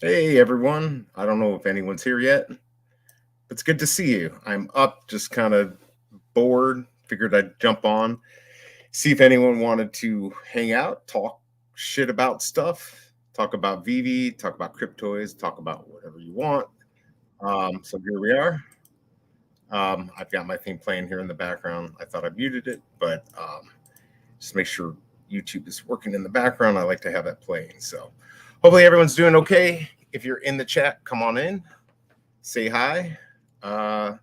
Hey everyone. I don't know if anyone's here yet, but it's good to see you. I'm up, just kind of bored. Figured I'd jump on, see if anyone wanted to hang out, talk shit about stuff, talk about Vivi, talk about cryptoids, talk about whatever you want. So here we are. I've got my thing playing here in the background. I thought I muted it, but just make sure YouTube is working in the background. I like to have that playing. So hopefully everyone's doing okay. If you're in the chat, come on in, say hi, uh,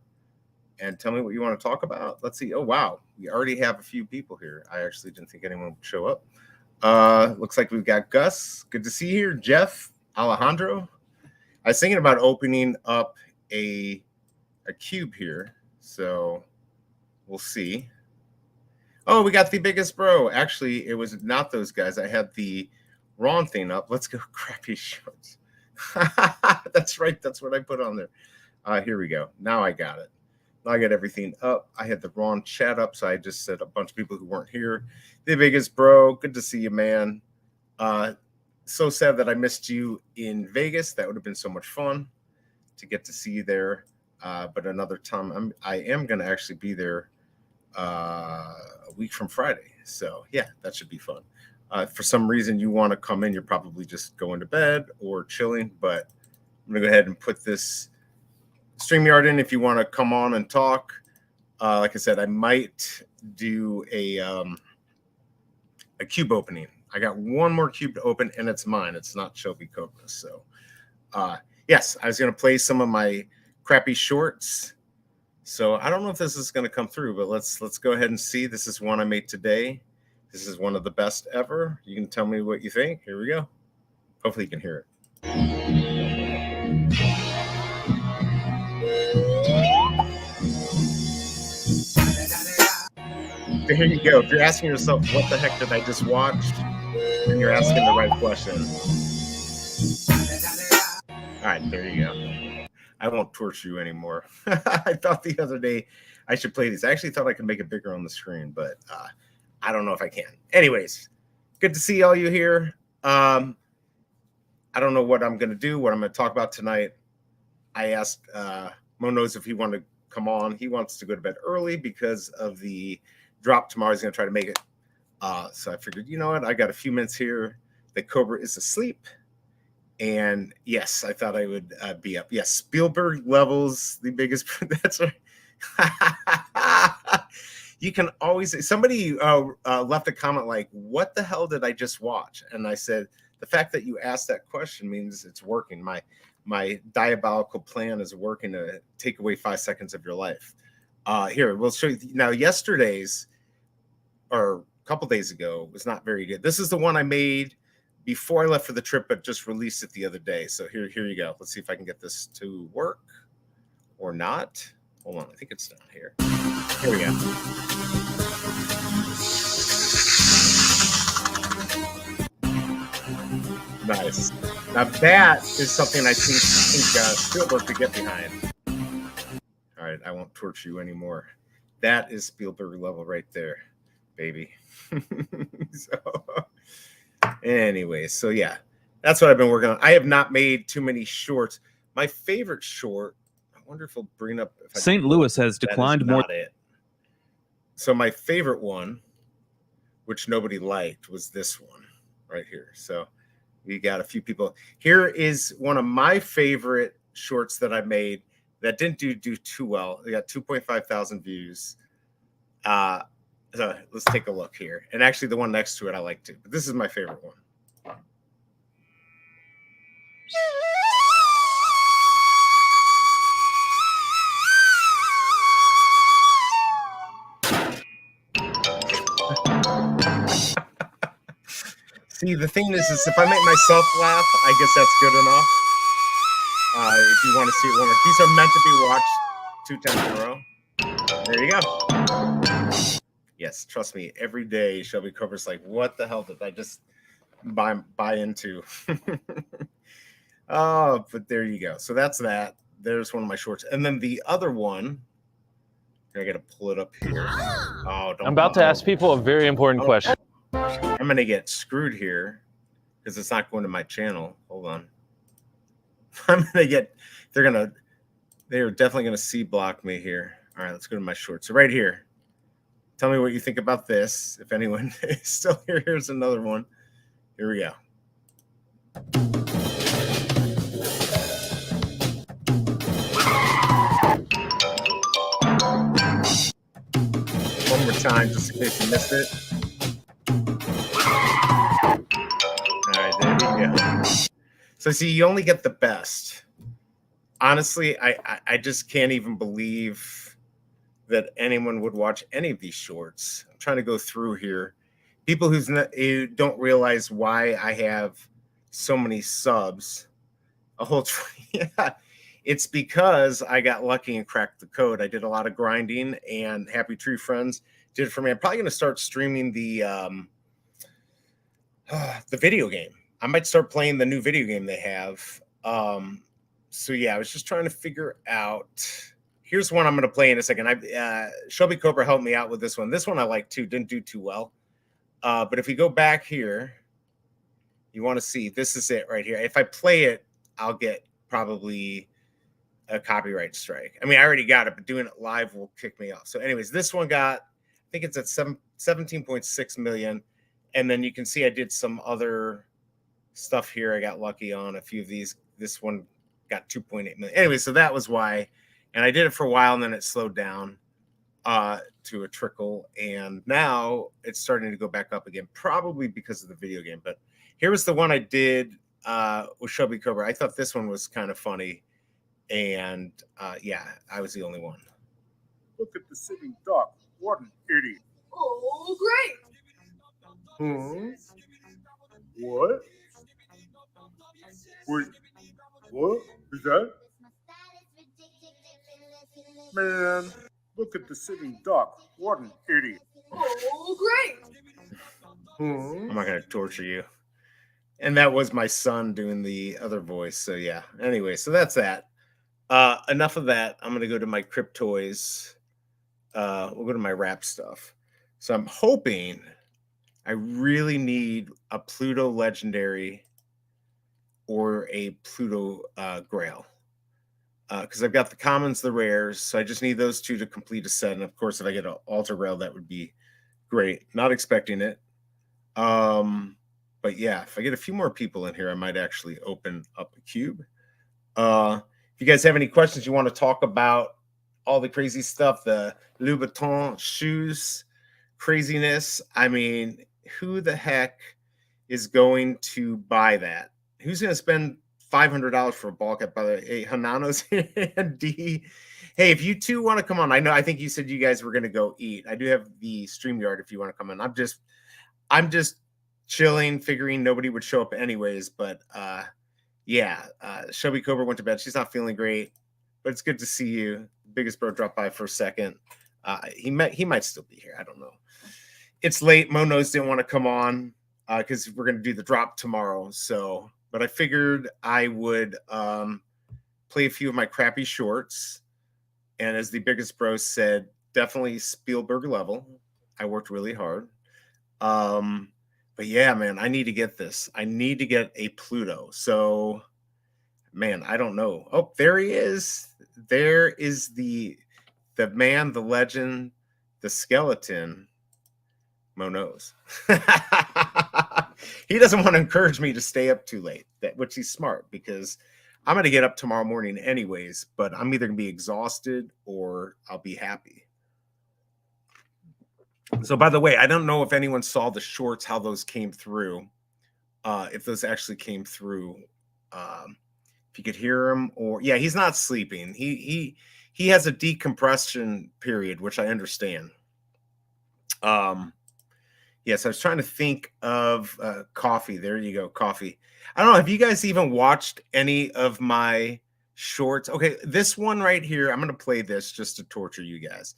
and tell me what you want to talk about. Let's see. Oh, wow. We already have a few people here. I actually didn't think anyone would show up. Looks like we've got Gus. Good to see you here. Jeff, Alejandro. I was thinking about opening up a cube here. So we'll see. Oh, we got the biggest bro. Actually, it was not those guys. I had the Ron thing up. Let's go crappy shorts. That's right. That's what I put on there. Here we go. Now I got it. Now I got everything up. I had the Ron chat up, so I just said a bunch of people who weren't here. The biggest bro. Good to see you, man. So sad that I missed you in Vegas. That would have been so much fun to get to see you there. But another time, I am going to actually be there a week from Friday. So yeah, that should be fun. For some reason you want to come in, you're probably just going to bed or chilling. But I'm gonna go ahead and put this StreamYard in if you want to come on and talk. Like I said, I might do a cube opening. I got one more cube to open, and it's mine. It's not Shelby Cobra's. So yes, I was gonna play some of my crappy shorts. So I don't know if this is going to come through, but let's go ahead and see. This is one I made today. This is one of the best ever. You can tell me what you think. Here we go. Hopefully you can hear it. So here you go. If you're asking yourself, what the heck did I just watch? Then you're asking the right question. All right, there you go. I won't torture you anymore. I thought the other day I should play these. I actually thought I could make it bigger on the screen, but I don't know if I can. Anyways, good to see all you here. I don't know what I'm going to do, what I'm going to talk about tonight. I asked Monos if he wanted to come on. He wants to go to bed early because of the drop tomorrow. He's going to try to make it. So I figured, you know what? I got a few minutes here. The Cobra is asleep. And yes, I thought I would be up. Yes, Spielberg levels the biggest. That's right. You can always. Somebody left a comment like, "What the hell did I just watch?" And I said, "The fact that you asked that question means it's working. My diabolical plan is working to take away 5 seconds of your life." Here, we'll show you now. Yesterday's or a couple days ago was not very good. This is the one I made before I left for the trip, but just released it the other day. So here you go. Let's see if I can get this to work or not. Hold on, I think it's down here. Here we go. Nice. Now that is something I think Spielberg could get behind. All right, I won't torture you anymore. That is Spielberg level right there, baby. So anyway, so yeah, that's what I've been working on. I have not made too many shorts. My favorite short, I wonder if I'll bring up. If St. Louis has declined more. Not it. So my favorite one, which nobody liked, was this one right here. So we got a few people. Here is one of my favorite shorts that I made that didn't do too well. They got 2.5 thousand views. So let's take a look here. And actually the one next to it I like too, but this is my favorite one. See, the thing is if I make myself laugh, I guess that's good enough. If you want to see it one more. These are meant to be watched 2 times in a row. There you go. Yes, trust me, every day Shelby Cobra's like, what the hell did I just buy into? Oh, but there you go. So that's that. There's one of my shorts. And then the other one, I got to pull it up here. Oh, I'm about to ask people a very important question. I'm going to get screwed here because it's not going to my channel. Hold on. I'm gonna get. They're definitely gonna C block me here. All right, let's go to my shorts. So right here. Tell me what you think about this. If anyone is still here, here's another one. Here we go. One more time, just in case you missed it. All right, there you go. So see, you only get the best. Honestly, I just can't even believe that anyone would watch any of these shorts. I'm trying to go through here. People who don't realize why I have so many subs. A whole yeah. It's because I got lucky and cracked the code. I did a lot of grinding, and Happy Tree Friends did it for me. I'm probably going to start streaming the video game. I might start playing the new video game they have. So yeah, I was just trying to figure out. Here's one I'm going to play in a second. Shelby Cobra helped me out with this one. This one I like too. Didn't do too well. But if we go back here, you want to see, this is it right here. If I play it, I'll get probably a copyright strike. I mean, I already got it, but doing it live will kick me off. So anyways, this one got, I think it's at 17.6 million. And then you can see I did some other stuff here. I got lucky on a few of these. This one got 2.8 million. Anyway, so that was why. And I did it for a while, and then it slowed down to a trickle. And now it's starting to go back up again, probably because of the video game. But here was the one I did with Shelby Cobra. I thought this one was kind of funny. And yeah, I was the only one. Look at the sitting duck. What an idiot. Oh, great. What? Wait, what is that? Man, look at the sitting duck. What an idiot. Oh, great. I'm not going to torture you. And that was my son doing the other voice. So yeah. Anyway, so that's that. Enough of that. I'm going to go to my Cryptoys. We'll go to my rap stuff. So I'm hoping, I really need a Pluto Legendary or a Pluto Grail. Because I've got the commons, the rares. So I just need those two to complete a set. And of course, if I get an Alter Rail, that would be great. Not expecting it. But yeah, if I get a few more people in here, I might actually open up a cube. If you guys have any questions you want to talk about, all the crazy stuff, the Louboutin shoes craziness. I mean, who the heck is going to buy that? Who's going to spend $500 for a ball cap? By the way, hey, Hanano's and D. Hey, if you two want to come on, I think you said you guys were going to go eat. I do have the StreamYard if you want to come in. I'm just chilling, figuring nobody would show up anyways. But yeah, Shelby Cobra went to bed. She's not feeling great, but it's good to see you. Biggest bro dropped by for a second. He might still be here. I don't know. It's late. Mo Knows didn't want to come on because we're going to do the drop tomorrow. So, but I figured I would play a few of my crappy shorts. And as the biggest bro said, definitely Spielberg level. I worked really hard. But yeah, man, I need to get this. I need to get a Pluto. So, man, I don't know. Oh, there he is. There is the man, the legend, the skeleton. Mo knows. He doesn't want to encourage me to stay up too late, which he's smart because I'm going to get up tomorrow morning anyways, but I'm either going to be exhausted or I'll be happy. So, by the way, I don't know if anyone saw the shorts, how those came through, if those actually came through. If you could hear him, or yeah, he's not sleeping. He has a decompression period, which I understand. Yes, I was trying to think of coffee. There you go, coffee. I don't know. Have you guys even watched any of my shorts? Okay, this one right here, I'm going to play this just to torture you guys.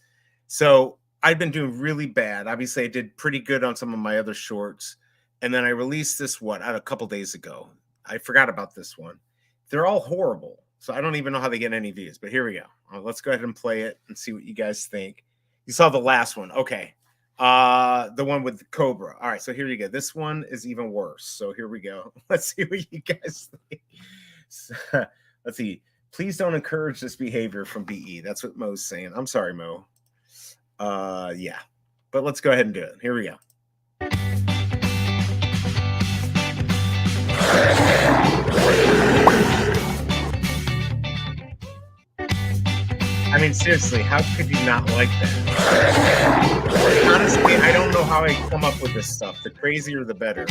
So I've been doing really bad. Obviously, I did pretty good on some of my other shorts. And then I released this a couple days ago. I forgot about this one. They're all horrible. So I don't even know how they get any views. But here we go. Let's go ahead and play it and see what you guys think. You saw the last one. Okay. The one with the Cobra. All right. So here you go. This one is even worse. So here we go. Let's see what you guys think. So, Let's see. Please don't encourage this behavior from BE. That's what Mo's saying. I'm sorry, Mo. Yeah. But let's go ahead and do it. Here we go. I mean, seriously, how could you not like that? Honestly, I don't know how I come up with this stuff. The crazier, the better.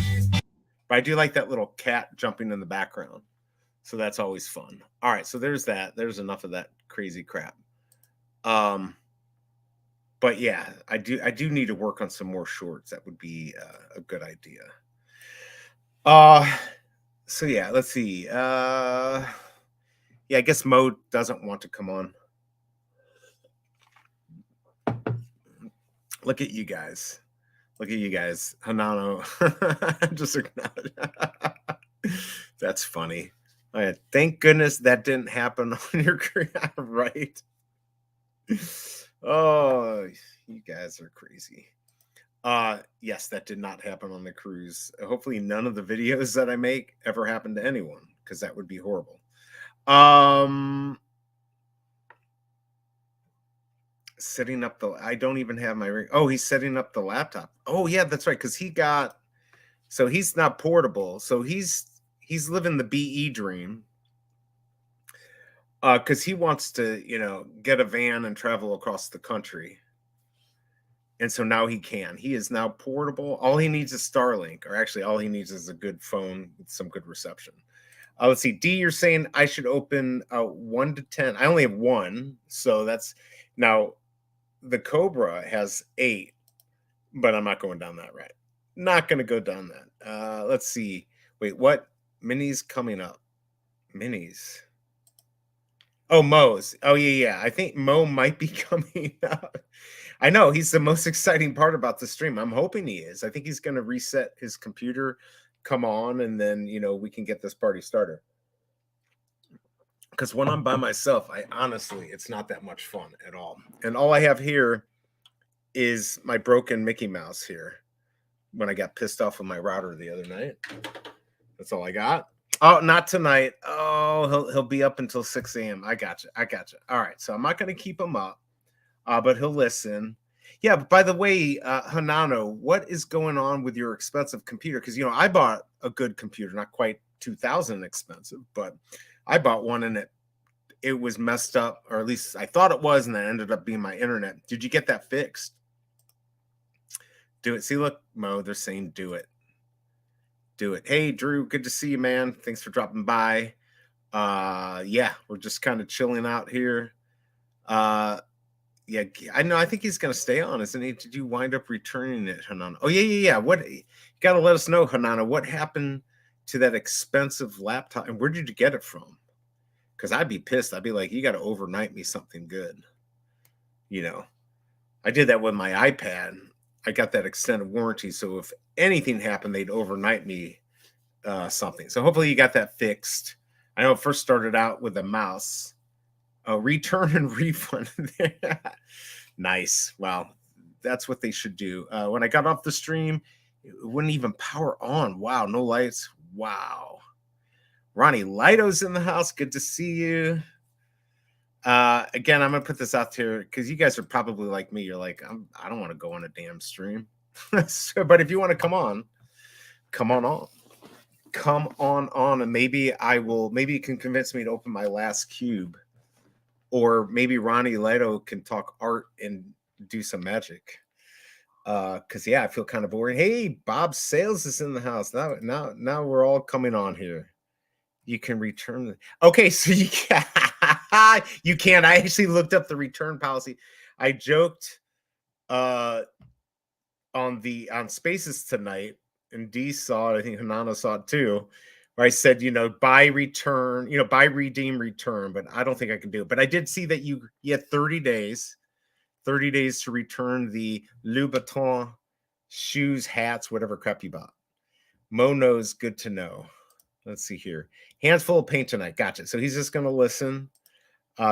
But I do like that little cat jumping in the background. So that's always fun. All right, so there's that. There's enough of that crazy crap. But yeah, I do need to work on some more shorts. That would be a good idea. So yeah, let's see. Yeah, I guess Mo doesn't want to come on. Look at you guys. Look at you guys. Hanano. Just that's funny. All right. Thank goodness that didn't happen on your career, right? Oh, you guys are crazy. Yes, that did not happen on the cruise. Hopefully none of the videos that I make ever happen to anyone, because that would be horrible. Setting up the, I don't even have my ring. Oh, he's setting up the laptop. Oh yeah, that's right, because so he's not portable, so he's living the BE dream, because he wants to, get a van and travel across the country. And so now he can. He is now portable. All he needs is Starlink, or actually all he needs is a good phone with some good reception. Let's see. D, you're saying I should open 1 to 10. I only have 1, so that's now. The Cobra has 8, but I'm not going down that route. Not going to go down that. Let's see. Wait, what? Minis coming up. Minis. Oh, Mo's. Oh, yeah. I think Mo might be coming up. I know. He's the most exciting part about the stream. I'm hoping he is. I think he's going to reset his computer, come on, and then, we can get this party started. Because when I'm by myself, it's not that much fun at all. And all I have here is my broken Mickey Mouse here when I got pissed off with my router the other night. That's all I got. Oh, not tonight. Oh, he'll be up until 6 a.m. I got you. All right, so I'm not going to keep him up, but he'll listen. Yeah, but by the way, Hanano, what is going on with your expensive computer? Because, I bought a good computer, not quite 2,000 expensive, but I bought one and it was messed up, or at least I thought it was, and that ended up being my internet. Did you get that fixed? Do it. See, look, Mo, they're saying do it. Do it. Hey, Drew, good to see you, man. Thanks for dropping by. Yeah, we're just kind of chilling out here. Yeah, I know. I think he's going to stay on, isn't he? Did you wind up returning it, Hanana? Oh, yeah. What? You got to let us know, Hanana, what happened to that expensive laptop, and where did you get it from? Because I'd be pissed. I'd be like, you got to overnight me something good. I did that with my iPad. I got that extended warranty. So if anything happened, they'd overnight me something. So hopefully you got that fixed. I know it first started out with a mouse. Return and refund. Nice. Wow. That's what they should do. When I got off the stream, it wouldn't even power on. Wow. No lights. Wow. RonnieLighto's in the house. Good to see you. Again, I'm gonna put this out there because you guys are probably like me. You're like, I don't want to go on a damn stream. But if you want to come on and maybe you can convince me to open my last cube, or maybe RonnieLighto can talk art and do some magic. Because I feel kind of boring. Hey, Bob Sales is in the house. Now we're all coming on here. You can return. Okay, so you can. You can. I actually looked up the return policy. I joked on Spaces tonight, and Dee saw it. I think Hanana saw it too, where I said, buy, return, buy, redeem, return. But I don't think I can do it. But I did see that you had 30 days to return the Louboutin shoes, hats, whatever crap you bought. Mo knows, good to know. Let's see here. Hands full of paint tonight. Gotcha. So he's just going to listen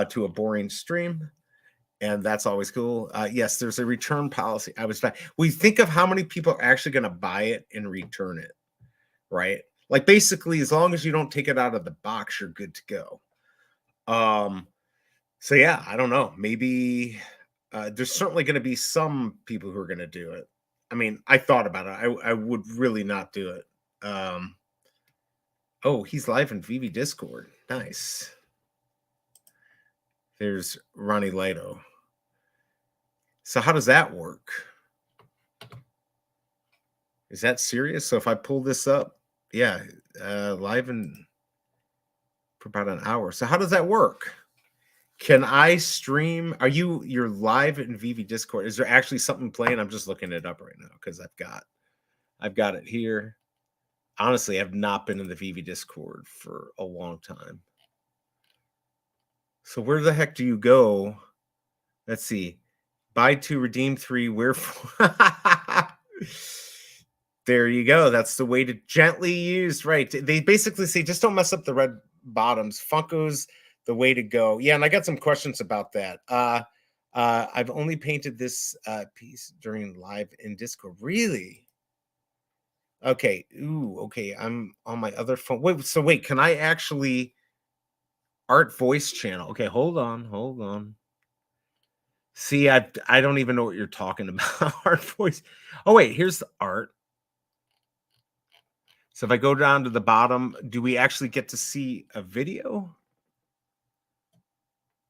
to a boring stream, and that's always cool. Yes, there's a return policy. We think of how many people are actually going to buy it and return it, right? Like basically, as long as you don't take it out of the box, you're good to go. So yeah, I don't know. Maybe there's certainly going to be some people who are going to do it. I mean, I thought about it. I would really not do it. Oh, he's live in VV Discord. Nice. There's RonnieLighto. So how does that work? Is that serious? So if I pull this up, yeah, live in for about an hour. So how does that work? Can I stream? You're live in VV Discord? Is there actually something playing? I'm just looking it up right now because I've got it here. Honestly, I've not been in the VV Discord for a long time. So where the heck do you go? Let's see. Buy 2, redeem 3, wherefore. There you go. That's the way to gently use, right? They basically say just don't mess up the red bottoms. Funko's the way to go. Yeah, and I got some questions about that. I've only painted this piece during live in Discord. Really? Okay. Ooh, okay. I'm on my other phone. Wait, can I actually art voice channel? Okay, hold on. See, I don't even know what you're talking about. Art voice. Oh, wait, here's the art. So if I go down to the bottom, do we actually get to see a video?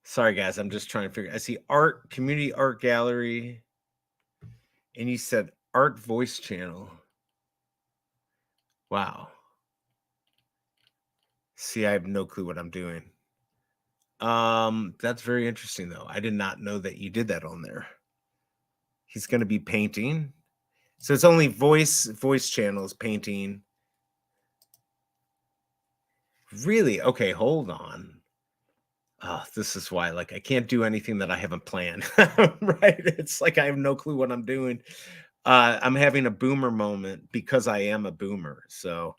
Sorry, guys, I'm just trying to figure. I see art, community art gallery, and you said art voice channel. Wow. See, I have no clue what I'm doing. That's very interesting, though. I did not know that you did that on there. He's going to be painting. So it's only voice channels painting. Really? Okay, hold on. Oh, this is why, like, I can't do anything that I haven't planned. Right? It's like I have no clue what I'm doing. I'm having a boomer moment because I am a boomer. So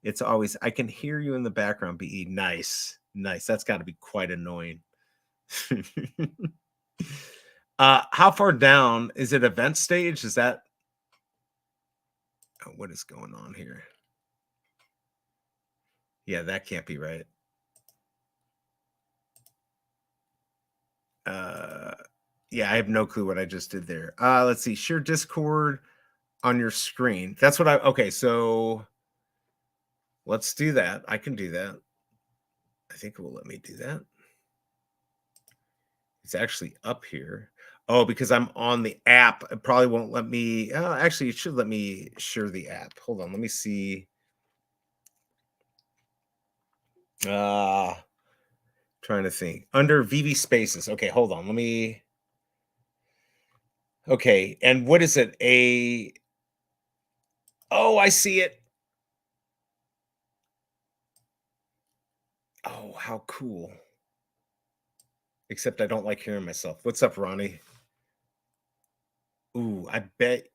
it's always, I can hear you in the background, BE. Nice. That's got to be quite annoying. How far down is it? Event stage? Is that what is going on here? Yeah, that can't be right. Yeah, I have no clue what I just did there. Let's see. Share Discord on your screen. That's what okay, so let's do that. I can do that. I think it will let me do that. It's actually up here. Oh, because I'm on the app, it probably won't let me. Actually, it should let me share the app. Hold on, let me see. Trying to think. Under VV Spaces. Okay, hold on. Let me. Okay, and what is it? Oh, I see it. Oh, how cool. Except I don't like hearing myself. What's up, Ronnie? Ooh, I bet.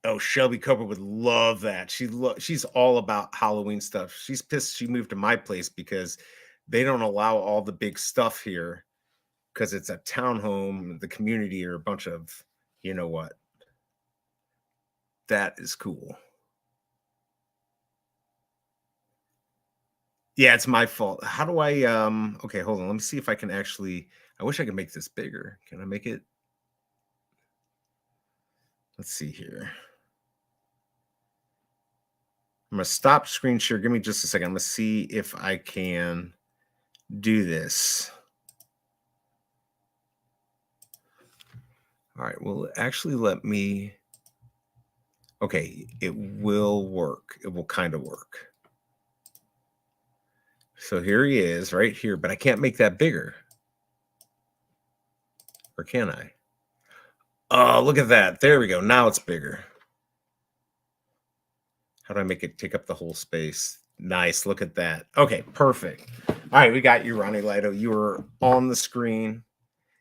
Oh, Shelby Cooper would love that. She's all about Halloween stuff. She's pissed she moved to my place because they don't allow all the big stuff here because it's a townhome. The community are a bunch of, you know what? That is cool. Yeah, it's my fault. How do I okay, hold on. Let me see if I can actually I wish I could make this bigger. Can I make it? Let's see here. I'm gonna stop screen share. Give me just a second. I'm gonna see if I can do this. All right, well, actually let me. Okay, it will work. It will kind of work. So here he is right here, but I can't make that bigger. Or can I? Oh, look at that. There we go. Now it's bigger. How do I make it take up the whole space? Nice. Look at that. Okay, perfect. All right, we got you, RonnieLighto. You were on the screen.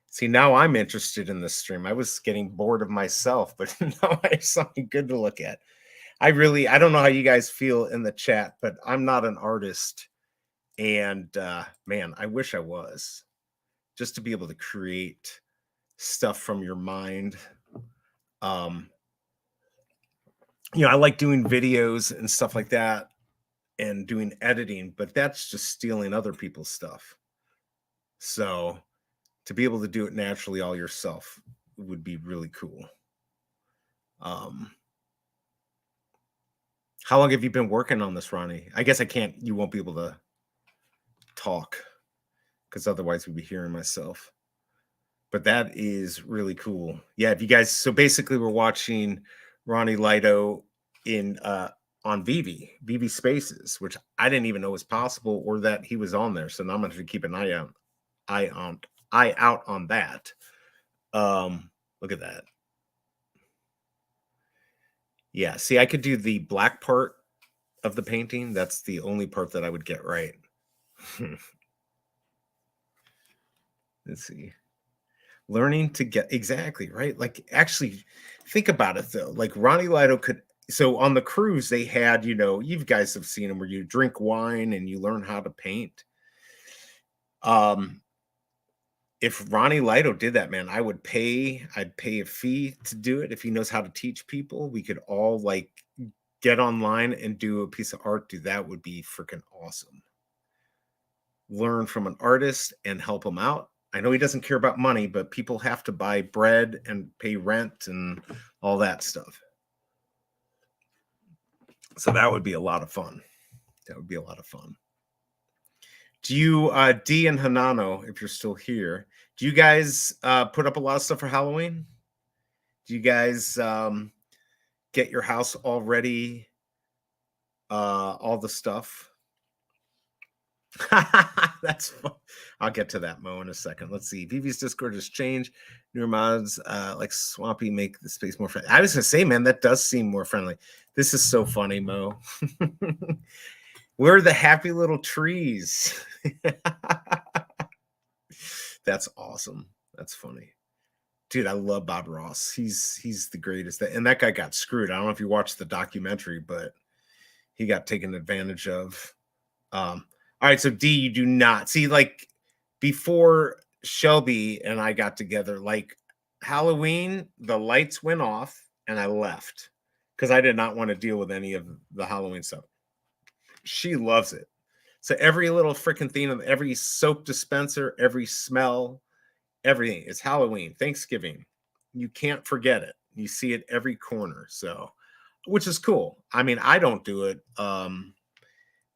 See, now I'm interested in this stream. I was getting bored of myself, but now I have something good to look at. I don't know how you guys feel in the chat, but I'm not an artist. And man, I wish I was, just to be able to create stuff from your mind. I like doing videos and stuff like that and doing editing, but that's just stealing other people's stuff. So to be able to do it naturally all yourself would be really cool. How long have you been working on this, Ronnie? I guess you won't be able to talk because otherwise we'd be hearing myself. But that is really cool. Yeah, if you guys, so basically we're watching RonnieLighto in on Vivi Spaces, which I didn't even know was possible or that he was on there. So now I'm gonna have to keep an eye out on that. Look at that. Yeah, see, I could do the black part of the painting. That's the only part that I would get right. Let's see. Learning to get exactly right. Like, actually, think about it though. Like RonnieLighto could. So on the cruise, they had, you guys have seen them where you drink wine and you learn how to paint. If RonnieLighto did that, man, I'd pay a fee to do it. If he knows how to teach people, we could all like get online and do a piece of art. That would be freaking awesome. Learn from an artist and help him out. I know he doesn't care about money, but people have to buy bread and pay rent and all that stuff. So that would be a lot of fun. That would be a lot of fun. Do you, Dee and Hanano, if you're still here, do you guys put up a lot of stuff for Halloween? Do you guys get your house all ready? All the stuff? That's fun. I'll get to that, Mo, in a second. Let's see. Vivi's Discord has changed. Newer mods like Swampy make the space more friendly. I was gonna say, man, that does seem more friendly. This is so funny, Mo. We're the happy little trees. That's awesome. That's funny. Dude, I love Bob Ross. He's the greatest. And that guy got screwed. I don't know if you watched the documentary, but he got taken advantage of. All right, so D, you do not see, like, before Shelby and I got together, like Halloween, the lights went off and I left because I did not want to deal with any of the Halloween stuff. She loves it. So every little freaking thing of every soap dispenser, every smell, everything is Halloween, Thanksgiving. You can't forget it. You see it every corner. So, which is cool. I mean, I don't do it.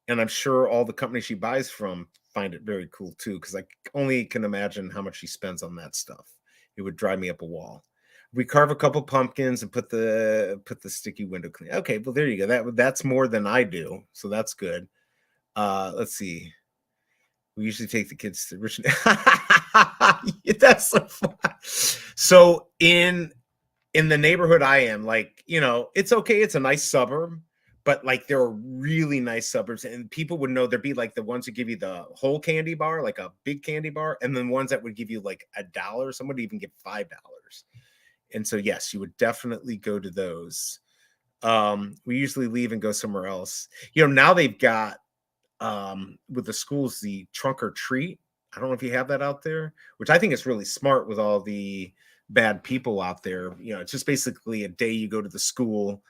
And I'm sure all the companies she buys from find it very cool too, because I only can imagine how much she spends on that stuff. It would drive me up a wall. We carve a couple pumpkins and put the sticky window clean. Okay, well there you go. That's more than I do, so that's good. Let's see. We usually take the kids to Richmond. That's so fun. So in the neighborhood I am, like, it's okay. It's a nice suburb. But like there are really nice suburbs, and people would know there'd be like the ones that give you the whole candy bar, like a big candy bar, and then ones that would give you like $1. Some would even give $5. And so yes, you would definitely go to those. We usually leave and go somewhere else. Now they've got with the schools the trunk or treat. I don't know if you have that out there, which I think is really smart with all the bad people out there. It's just basically a day you go to the school.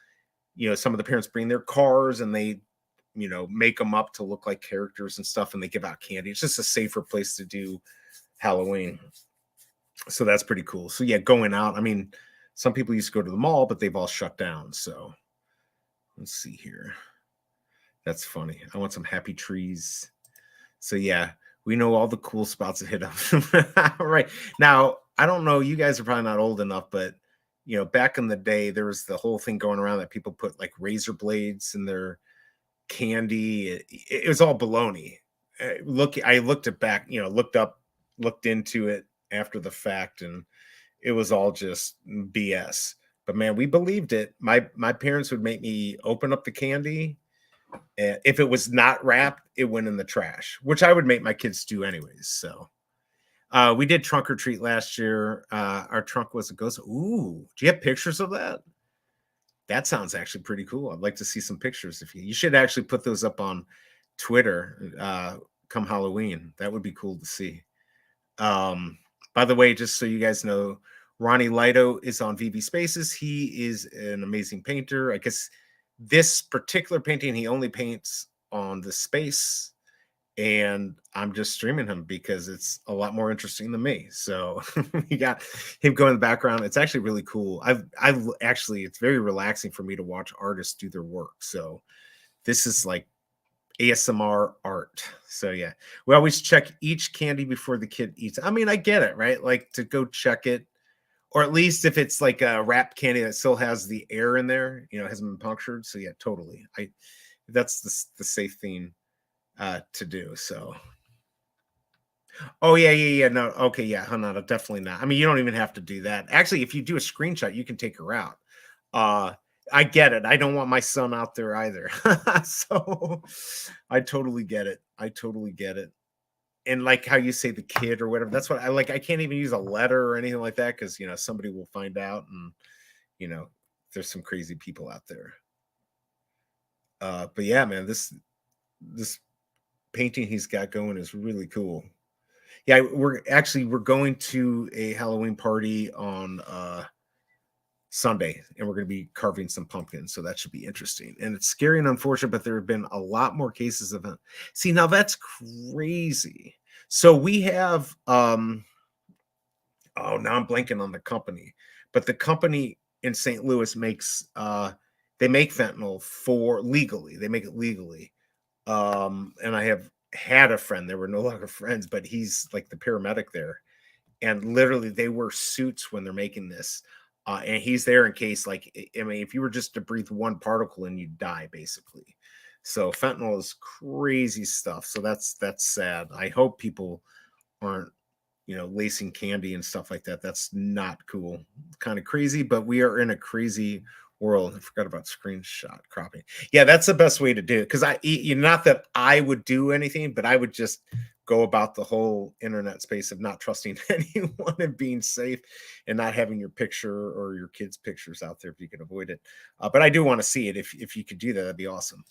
Some of the parents bring their cars and they, make them up to look like characters and stuff, and they give out candy. It's just a safer place to do Halloween. So that's pretty cool. So yeah, going out. I mean, some people used to go to the mall, but they've all shut down. So let's see here. That's funny. I want some happy trees. So yeah, we know all the cool spots to hit up. Right. Now, I don't know, you guys are probably not old enough, but back in the day, there was the whole thing going around that people put like razor blades in their candy. It was all baloney. I looked it back, looked into it after the fact, and it was all just BS. But man, we believed it. My parents would make me open up the candy. And if it was not wrapped, it went in the trash, which I would make my kids do anyways. So we did trunk or treat last year. Our trunk was a ghost. Ooh, do you have pictures of that? That sounds actually pretty cool. I'd like to see some pictures. If you should actually put those up on Twitter come Halloween. That would be cool to see. By the way, just so you guys know, RonnieLighto is on VB Spaces. He is an amazing painter. I guess this particular painting, he only paints on the space and I'm just streaming him because it's a lot more interesting than me. So we got him going in the background. It's actually really cool. I've actually, it's very relaxing for me to watch artists do their work. So this is like ASMR art. So yeah, we always check each candy before the kid eats. I mean, I get it, right? Like to go check it, or at least if it's like a wrapped candy that still has the air in there, hasn't been punctured. So yeah, totally. That's the safe thing to do. So oh yeah. No, okay, yeah, Hanada, definitely not. I mean, you don't even have to do that. Actually, if you do a screenshot, you can take her out. Uh I get it. I don't want my son out there either. So I totally get it. I totally get it. And like how you say the kid or whatever, that's what I like. I can't even use a letter or anything like that because somebody will find out, and you know, there's some crazy people out there. But yeah, man, this painting he's got going is really cool. Yeah, we're going to a Halloween party on Sunday, and we're going to be carving some pumpkins, so that should be interesting. And it's scary and unfortunate, but there have been a lot more cases of it. See, now that's crazy. So we have oh, now I'm blanking on the company, but the company in St. Louis makes they make fentanyl for legally. They make it legally. And I have had a friend, they were no longer friends, but he's like the paramedic there, and literally they wear suits when they're making this, and he's there in case, like, I mean, if you were just to breathe one particle and you die basically. So fentanyl is crazy stuff. So that's sad. I hope people aren't lacing candy and stuff like that. That's not cool. Kind of crazy, but we are in a crazy world. I forgot about screenshot cropping. Yeah, that's the best way to do it. Because not that I would do anything, but I would just go about the whole internet space of not trusting anyone and being safe and not having your picture or your kids' pictures out there if you can avoid it. But I do want to see it. If you could do that, that'd be awesome.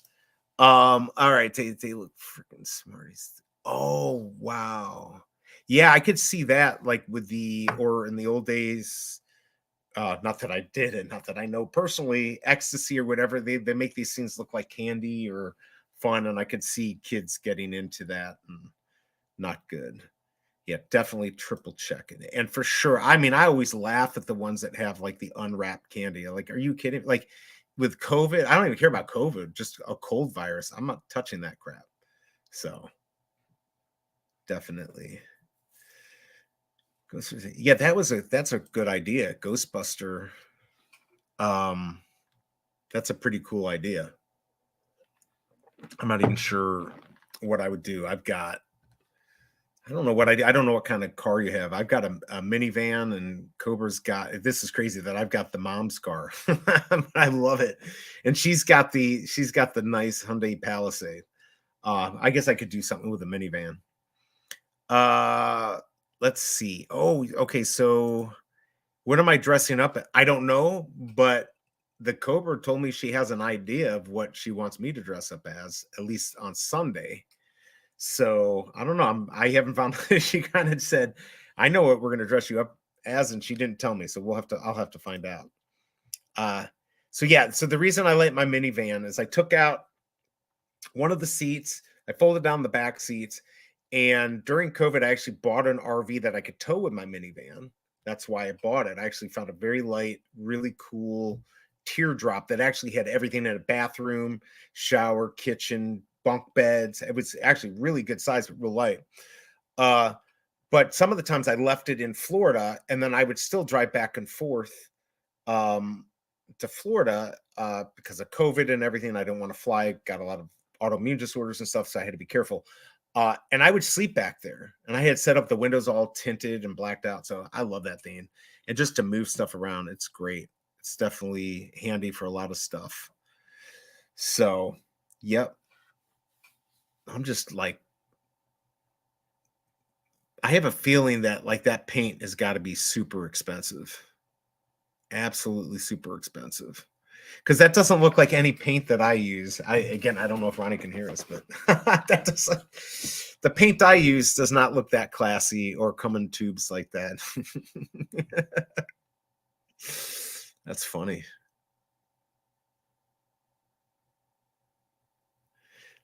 All right, they look freaking smarties. Oh wow. Yeah, I could see that, like with or in the old days, not that I did it, not that I know personally, ecstasy or whatever, they make these things look like candy or fun, and I could see kids getting into that, and not good. Yeah, definitely triple check it. And for sure, I mean, I always laugh at the ones that have like the unwrapped candy. Like, are you kidding? Like with COVID, I don't even care about COVID, just a cold virus. I'm not touching that crap. So definitely. Yeah, that's a good idea. Ghostbuster. Um, that's a pretty cool idea. I'm not even sure what I would do. I don't know what I don't know what kind of car you have. I've got a minivan, and Cobra's got, this is crazy that I've got the mom's car. I love it. And she's got the nice Hyundai Palisade. I guess I could do something with a minivan. Uh let's see. Oh, okay. So what am I dressing up at? I don't know, but the Cobra told me she has an idea of what she wants me to dress up as, at least on Sunday. So I don't know. I haven't found. She kind of said, "I know what we're going to dress you up as," and she didn't tell me. So I'll have to find out. Uh, so yeah. So the reason I like my minivan is I took out one of the seats. I folded down the back seats, and during COVID, I actually bought an RV that I could tow with my minivan. That's why I bought it. I actually found a very light, really cool teardrop that actually had everything in a bathroom, shower, kitchen, bunk beds. It was actually really good size, but real light. Uh, but some of the times I left it in Florida, and then I would still drive back and forth um, to Florida because of COVID and everything. I didn't want to fly. Got a lot of autoimmune disorders and stuff, so I had to be careful. And I would sleep back there, and I had set up the windows all tinted and blacked out. So I love that thing. And just to move stuff around, it's great. It's definitely handy for a lot of stuff. So, yep. I'm just like, I have a feeling that like that paint has got to be super expensive. Absolutely super expensive. Because that doesn't look like any paint that I use. I don't know if Ronnie can hear us, but that doesn't. The paint I use does not look that classy or come in tubes like that. That's funny.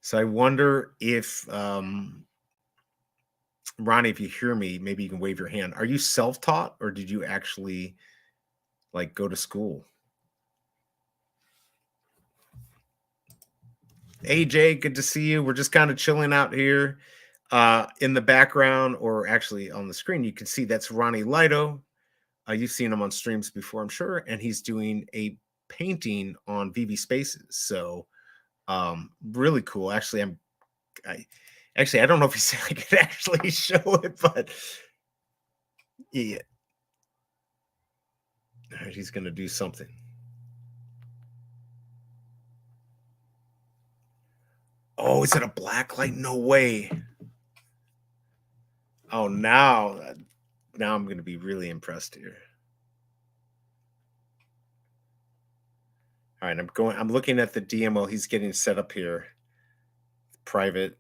So I wonder if Ronnie, if you hear me, maybe you can wave your hand. Are you self-taught or did you actually like go to school? AJ, good to see you. We're just kind of chilling out here. In the background, or actually on the screen, you can see that's RonnieLighto. You've seen him on streams before, I'm sure, and he's doing a painting on VV Spaces. So really cool. Actually, I don't know if he said I could actually show it, but yeah. All right, he's gonna do something. Oh, is it a black light? No way. Oh, now I'm gonna be really impressed here. All right, I'm looking at the DMO. He's getting set up here. Private.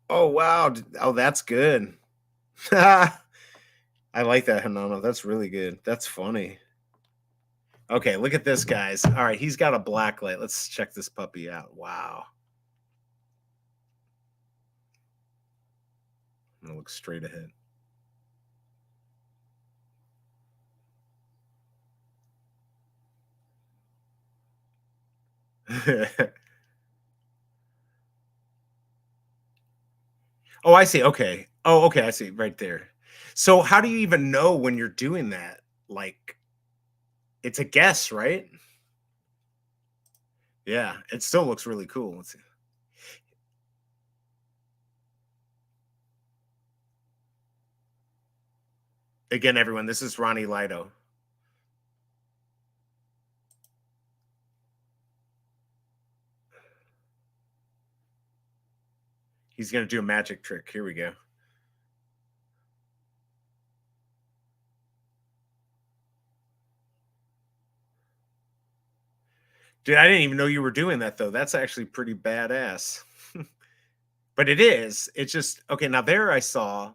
Oh wow. Oh, that's good. I like that, Hanano. That's really good. That's funny. Okay, look at this, guys. All right, he's got a black light. Let's check this puppy out. Wow. I'm gonna look straight ahead. Oh, I see. Okay. Oh, okay. I see right there. So, how do you even know when you're doing that? Like, it's a guess, right? Yeah, it still looks really cool. Let's see. Again, everyone, this is RonnieLighto. He's gonna do a magic trick. Here we go. Dude, I didn't even know you were doing that though. That's actually pretty badass. But it is. It's just okay. Now there I saw.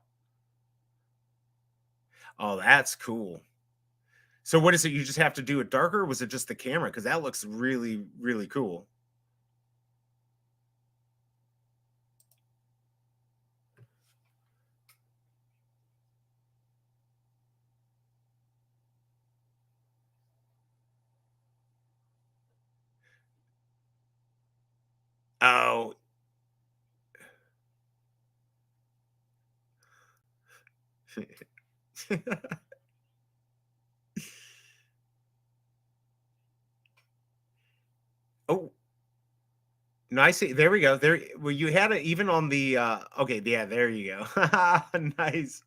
Oh, that's cool. So what is it? You just have to do it darker? Or was it just the camera? Because that looks really, really cool. Oh. Oh, no, I see. There we go. There, well, you had it even on the okay, yeah, there you go. Nice.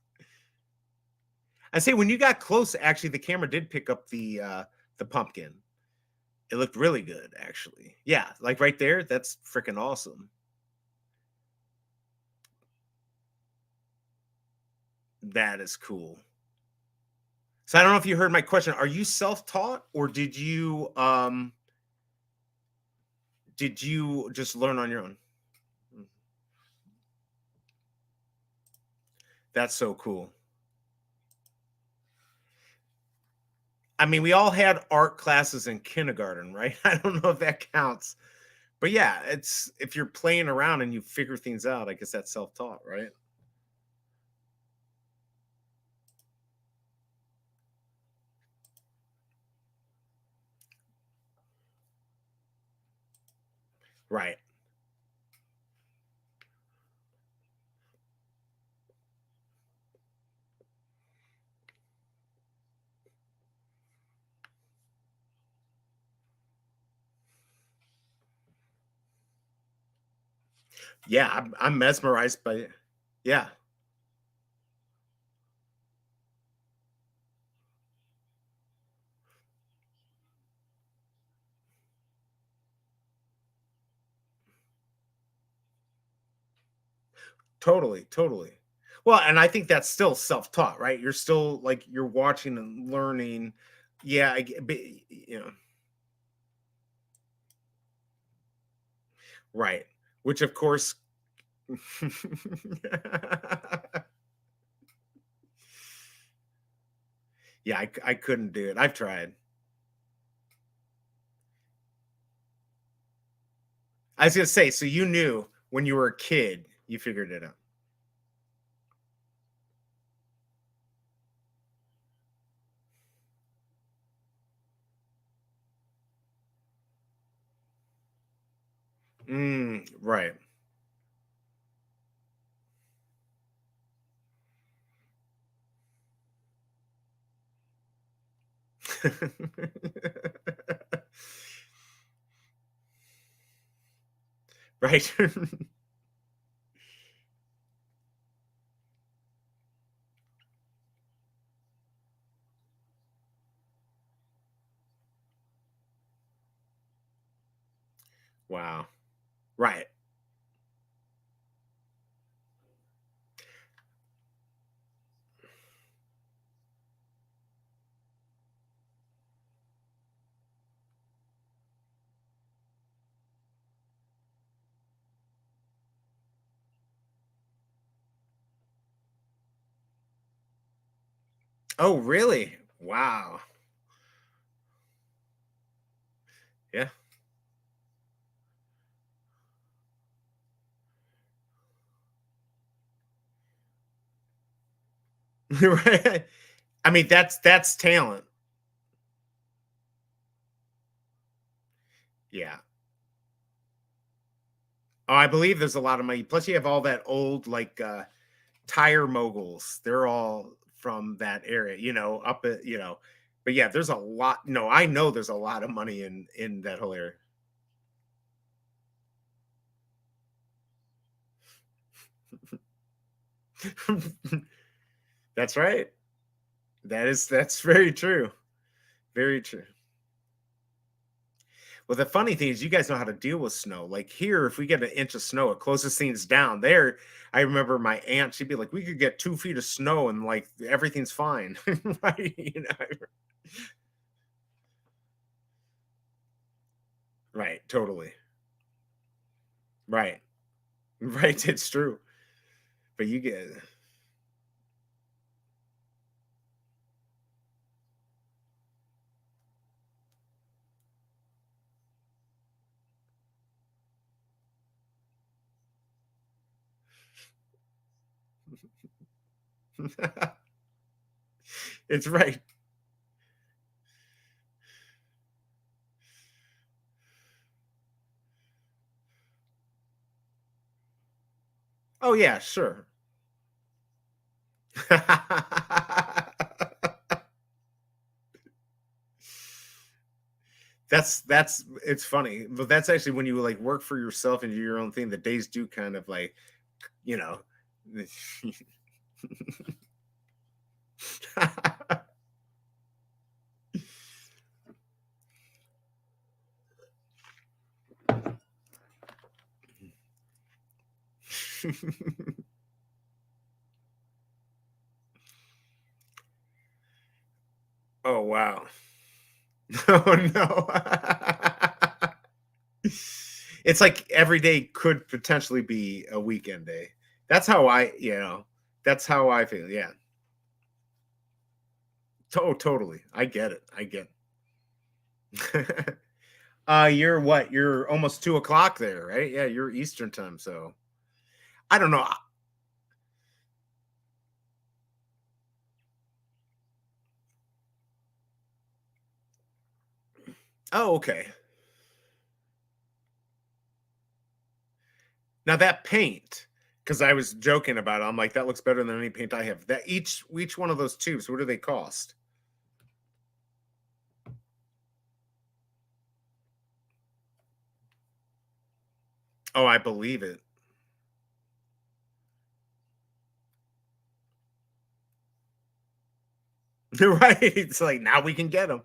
I say when you got close, actually, the camera did pick up the pumpkin. It looked really good, actually. Yeah, like right there, that's freaking awesome. That is cool. So I don't know if you heard my question. Are you self-taught or did you just learn on your own? That's so cool. I mean, we all had art classes in kindergarten, right? I don't know if that counts. But yeah, it's if you're playing around and you figure things out, I guess that's self-taught, right? Right. Yeah, I'm mesmerized by it. Yeah, totally, totally. Well, and I think that's still self-taught, right? You're still like you're watching and learning. Yeah, you know, right. Which of course yeah, I couldn't do it. I've tried. I was gonna say, so you knew when you were a kid, you figured it out. Right. Right. Wow. Right. Oh, really? Wow. Yeah. Right. I mean, that's talent. Yeah. Oh, I believe there's a lot of money. Plus, you have all that old tire moguls. They're all from that area, up at But yeah, there's a lot. No, I know there's a lot of money in that whole area. That's right. That's very true. Very true. Well, the funny thing is, you guys know how to deal with snow. Like here, if we get an inch of snow, it closes things down. There, I remember my aunt. She'd be like, "We could get 2 feet of snow, and like everything's fine." Right? Right. Totally. Right. Right. It's true. But you get it's right. Oh yeah, sure. That's it's funny, but that's actually when you like work for yourself and do your own thing. The days do kind of like you know. Oh wow. Oh no. It's like every day could potentially be a weekend day. That's how that's how I feel. Yeah. Totally. I get it. I get it. You're what? You're almost 2 o'clock there, right? Yeah, you're Eastern time. So I don't know. Oh, okay. Now that paint, because I was joking about it, I'm like, that looks better than any paint I have. That each one of those tubes, what do they cost? Oh, I believe it. Right. It's like now we can get them.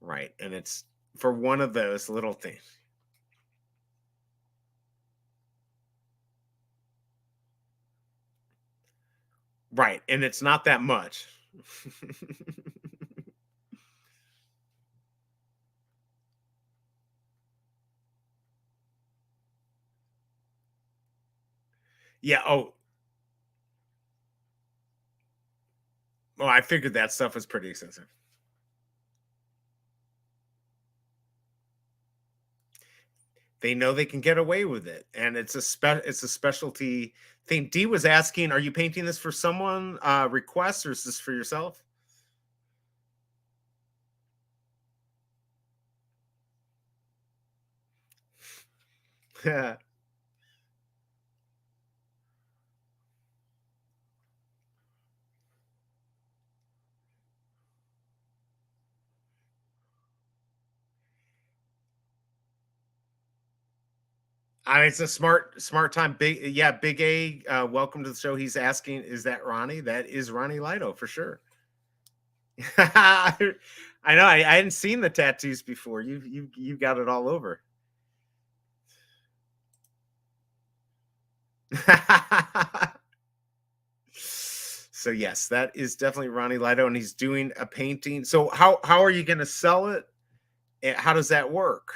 Right. And it's for one of those little things. Right. And it's not that much. Yeah. Oh, well, I figured that stuff was pretty expensive. They know they can get away with it, and it's a specialty thing. D was asking, are you painting this for someone request, or is this for yourself? Yeah. It's a smart time. Big A. Welcome to the show. He's asking, is that Ronnie? That is RonnieLighto for sure. I know. I hadn't seen the tattoos before. You got it all over. So yes, that is definitely RonnieLighto, and he's doing a painting. So how are you going to sell it? And how does that work?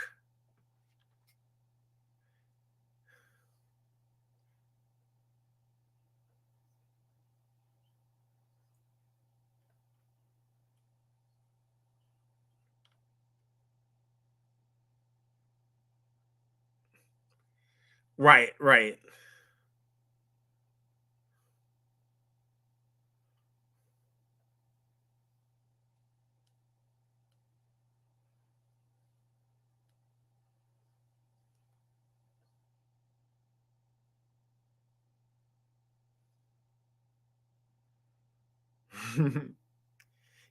Right, right.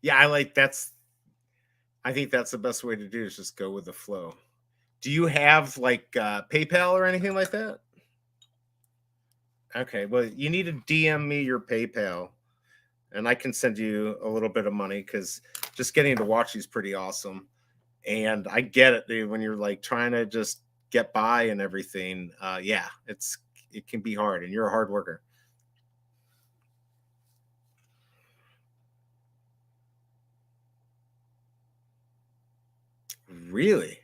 Yeah, I think that's the best way to do is just go with the flow. Do you have like PayPal or anything like that? Okay, well, you need to DM me your PayPal, and I can send you a little bit of money because just getting to watch you is pretty awesome. And I get it, dude, when you're like trying to just get by and everything. Yeah, it can be hard, and you're a hard worker. Really?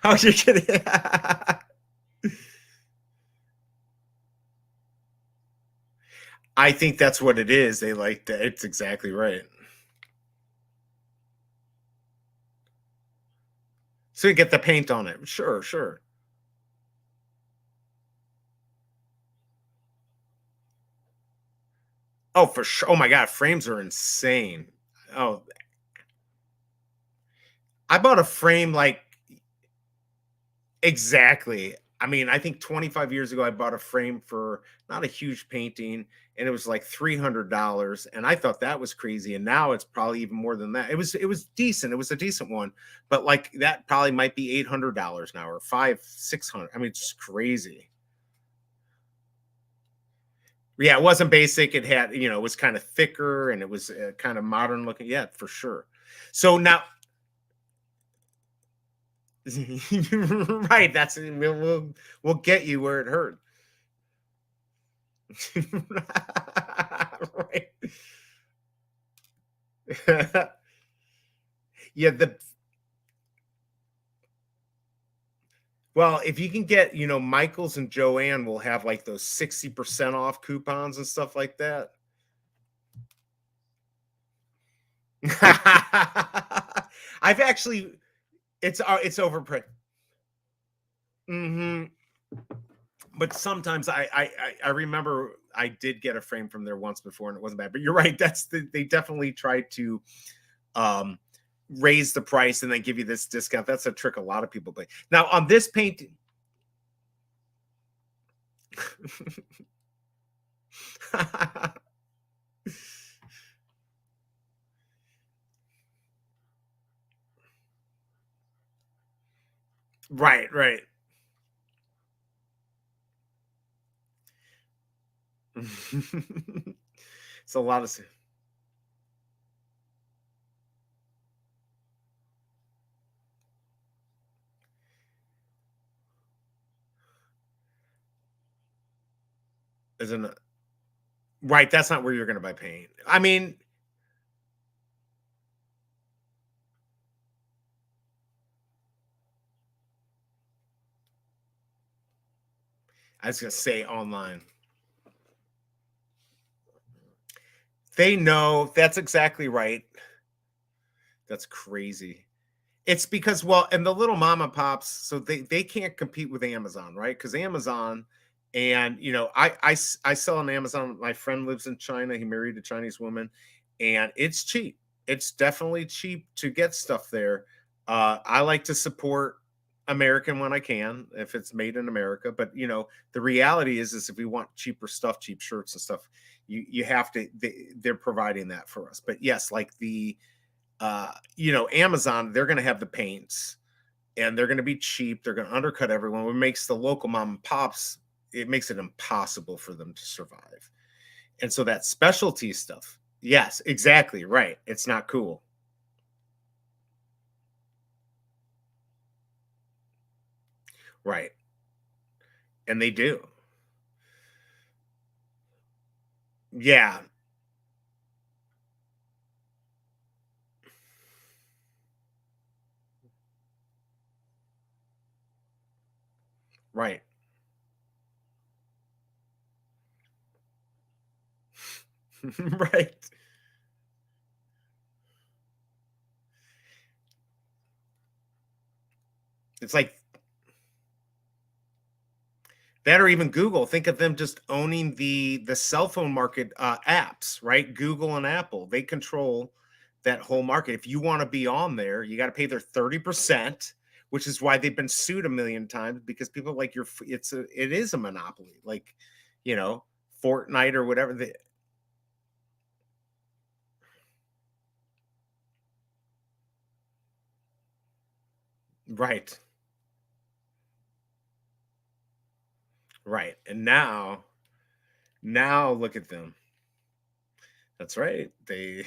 How you kidding? I think that's what it is. They like that. It's exactly right. So you get the paint on it. Sure, sure. Oh, for sure. Oh my god, frames are insane. Oh, I bought a frame like exactly. I mean, I think 25 years ago I bought a frame for not a huge painting, and it was like $300, and I thought that was crazy, and now it's probably even more than that. It was decent. It was a decent one, but like that probably might be $800 now, or 600. I mean, it's just crazy. Yeah, it wasn't basic. It had, it was kind of thicker, and it was kind of modern looking. Yeah, for sure. So now, right? We'll get you where it hurt. Right. Yeah. Well, if you can get, Michaels and Joanne will have like those 60% off coupons and stuff like that. I've actually, it's overpriced. Hmm. But sometimes I remember I did get a frame from there once before and it wasn't bad. But you're right, they definitely try to um raise the price and then give you this discount. That's a trick a lot of people play. Now on this painting. Right, right. It's a lot of isn't it? Right, that's not where you're gonna buy paint. I mean, I was gonna say online. They know that's exactly right. That's crazy. It's because, well, and the little mom and pops, so they can't compete with Amazon, right? Because Amazon, and I sell on Amazon. My friend lives in China. He married a Chinese woman, and it's cheap. It's definitely cheap to get stuff there. I like to support American when I can, if it's made in America. But the reality is if we want cheaper stuff, cheap shirts and stuff, you have to. They're providing that for us. But yes, like Amazon, they're going to have the paints and they're going to be cheap. They're going to undercut everyone. What makes the local mom and pops, it makes it impossible for them to survive. And so that specialty stuff, yes, exactly right. It's not cool. Right. And they do. Yeah. Right. Right. It's like that, or even Google. Think of them just owning the cell phone market, apps, right? Google and Apple, they control that whole market. If you want to be on there, you got to pay their 30%, which is why they've been sued a million times, because people like it is a monopoly, like you know Fortnite or whatever. Right, right. And now look at them. That's right. They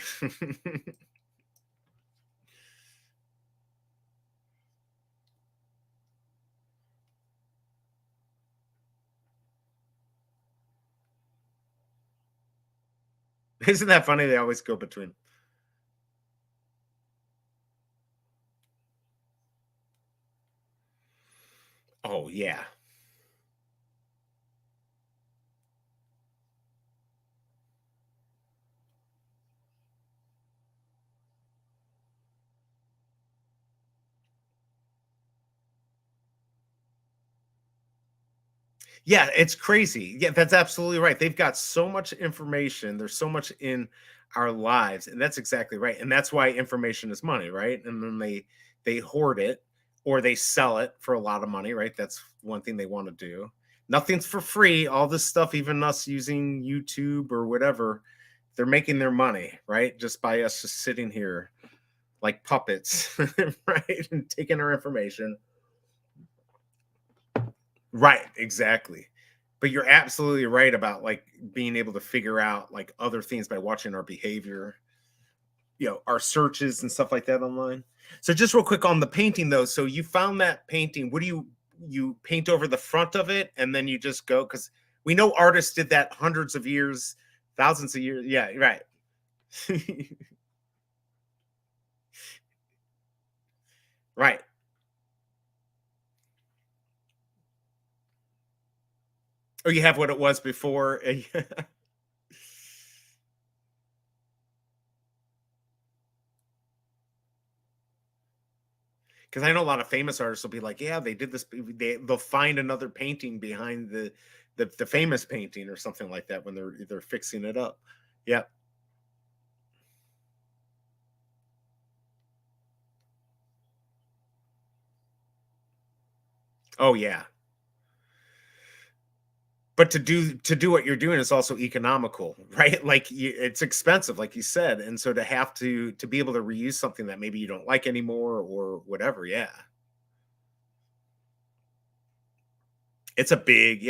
isn't that funny? They always go between. Oh yeah. Yeah, it's crazy. Yeah, that's absolutely right. They've got so much information. There's so much in our lives, and that's exactly right. And that's why information is money, right? And then they hoard it or they sell it for a lot of money, right? That's one thing they want to do. Nothing's for free. All this stuff, even us using YouTube or whatever, they're making their money, right? Just by us just sitting here like puppets, right? And taking our information. Right, exactly. But you're absolutely right about like being able to figure out like other things by watching our behavior, our searches and stuff like that online. So just real quick on the painting though. So you found that painting. What do you paint over the front of it and then you just go, because we know artists did that hundreds of years, thousands of years. Yeah, right. Right. Or you have what it was before. Because I know a lot of famous artists will be like, yeah, they did this. They'll find another painting behind the famous painting or something like that when they're fixing it up. Yep. Oh yeah. But to do what you're doing is also economical, right? Like it's expensive, like you said, and so to have to be able to reuse something that maybe you don't like anymore or whatever, yeah, it's a big,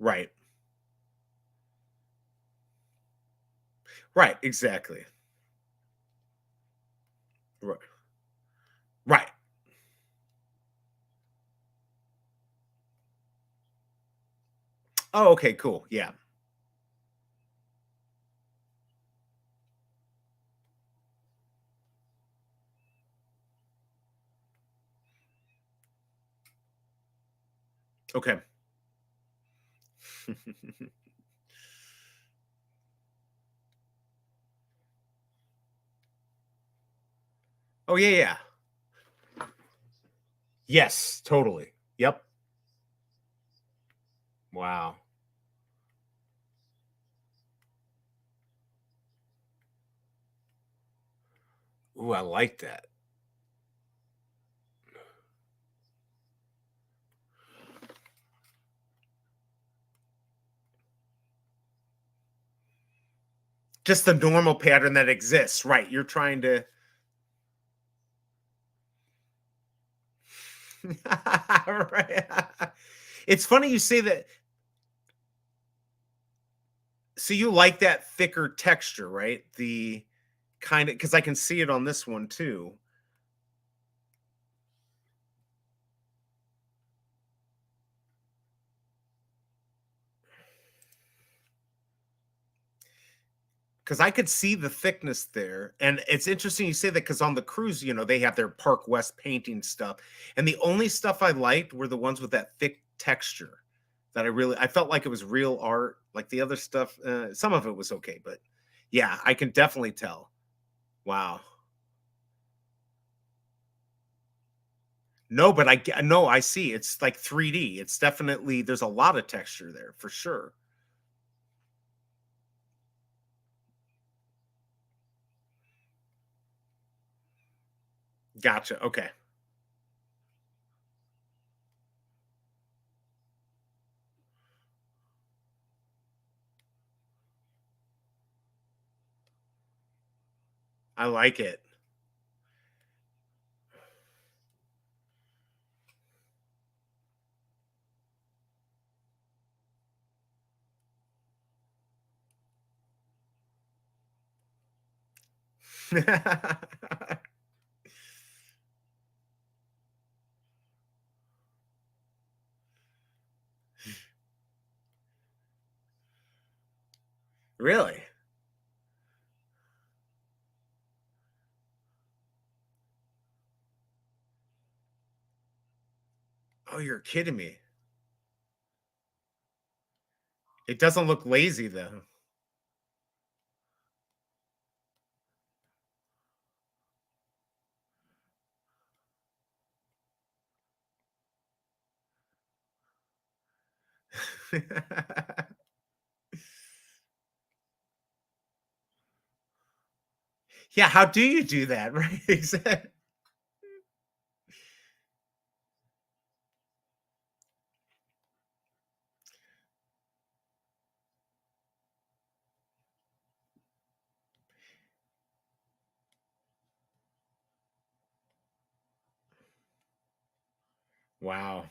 right, right, exactly, right, right. Oh, okay, cool, yeah. Okay. Oh, yeah, yeah. Yes, totally. Yep. Wow. Ooh, I like that. Just the normal pattern that exists, right? You're trying to right. It's funny you say that. So you like that thicker texture, right? The kind of, because I can see it on this one too. Because I could see the thickness there. And it's interesting you say that because on the cruise, they have their Park West painting stuff. And the only stuff I liked were the ones with that thick texture that I felt like it was real art. Like the other stuff, some of it was okay, but yeah, I can definitely tell. Wow. No, but no, I see. It's like 3D. It's definitely, there's a lot of texture there for sure. Gotcha. Okay. I like it. Really? Oh, you're kidding me. It doesn't look lazy though. Yeah, how do you do that? Right? Exactly. Wow.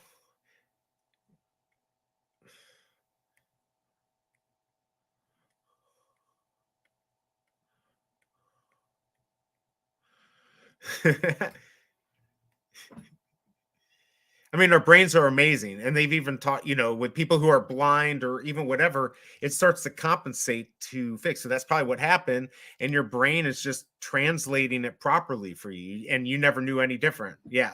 I mean, our brains are amazing, and they've even taught, with people who are blind or even whatever, it starts to compensate to fix. So that's probably what happened, and your brain is just translating it properly for you, and you never knew any different. Yeah.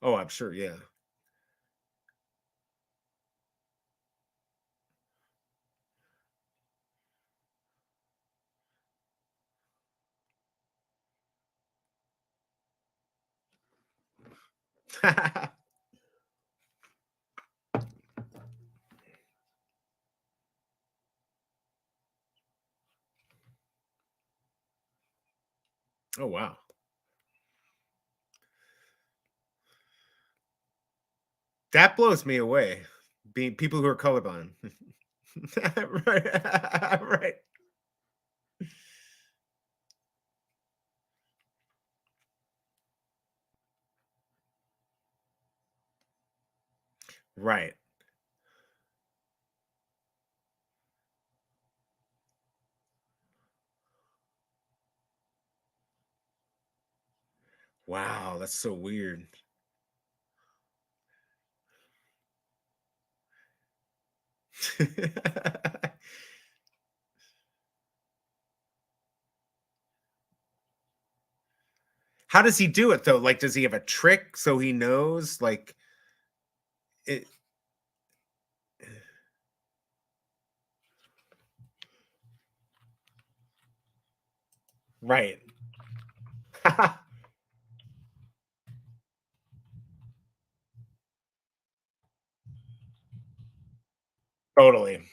Oh, I'm sure. Yeah. Oh, wow. That blows me away. Being people who are colorblind. Right. Right. Right. Wow, that's so weird. How does he do it though? Like, does he have a trick so he knows? Like, it. Right. Totally.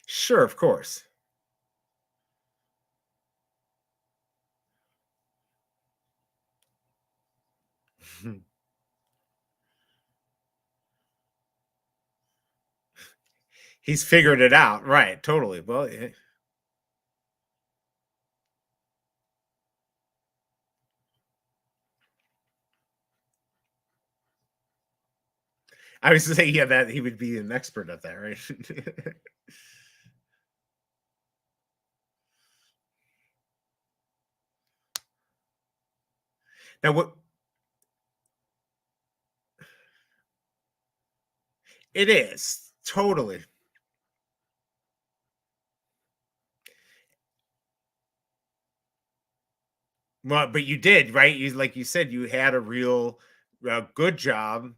Sure, of course. He's figured it out. Right. Totally. Well, I was to say, yeah, that he would be an expert at that, right? Now, what it is totally. Well, but you did, right? You like you said, you had a real good job,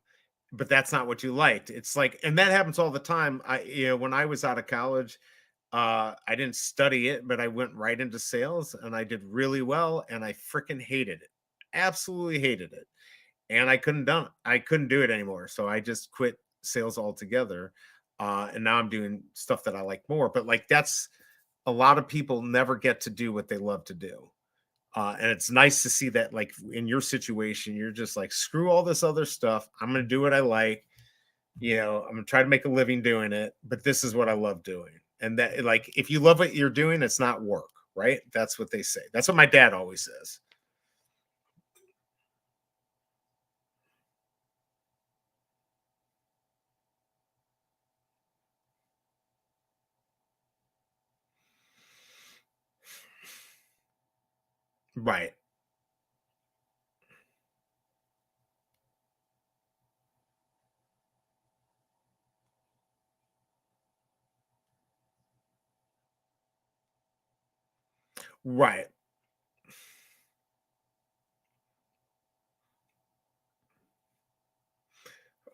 but that's not what you liked. It's like, and that happens all the time. When I was out of college, I didn't study it, but I went right into sales and I did really well and I freaking hated it. Absolutely hated it. And I couldn't do it anymore. So I just quit sales altogether. And now I'm doing stuff that I like more. But like that's a lot of people never get to do what they love to do. And it's nice to see that, like in your situation, you're just like, screw all this other stuff. I'm going to do what I like. I'm going to try to make a living doing it, but this is what I love doing. And that, like, if you love what you're doing, it's not work, right? That's what they say. That's what my dad always says. Right. Right.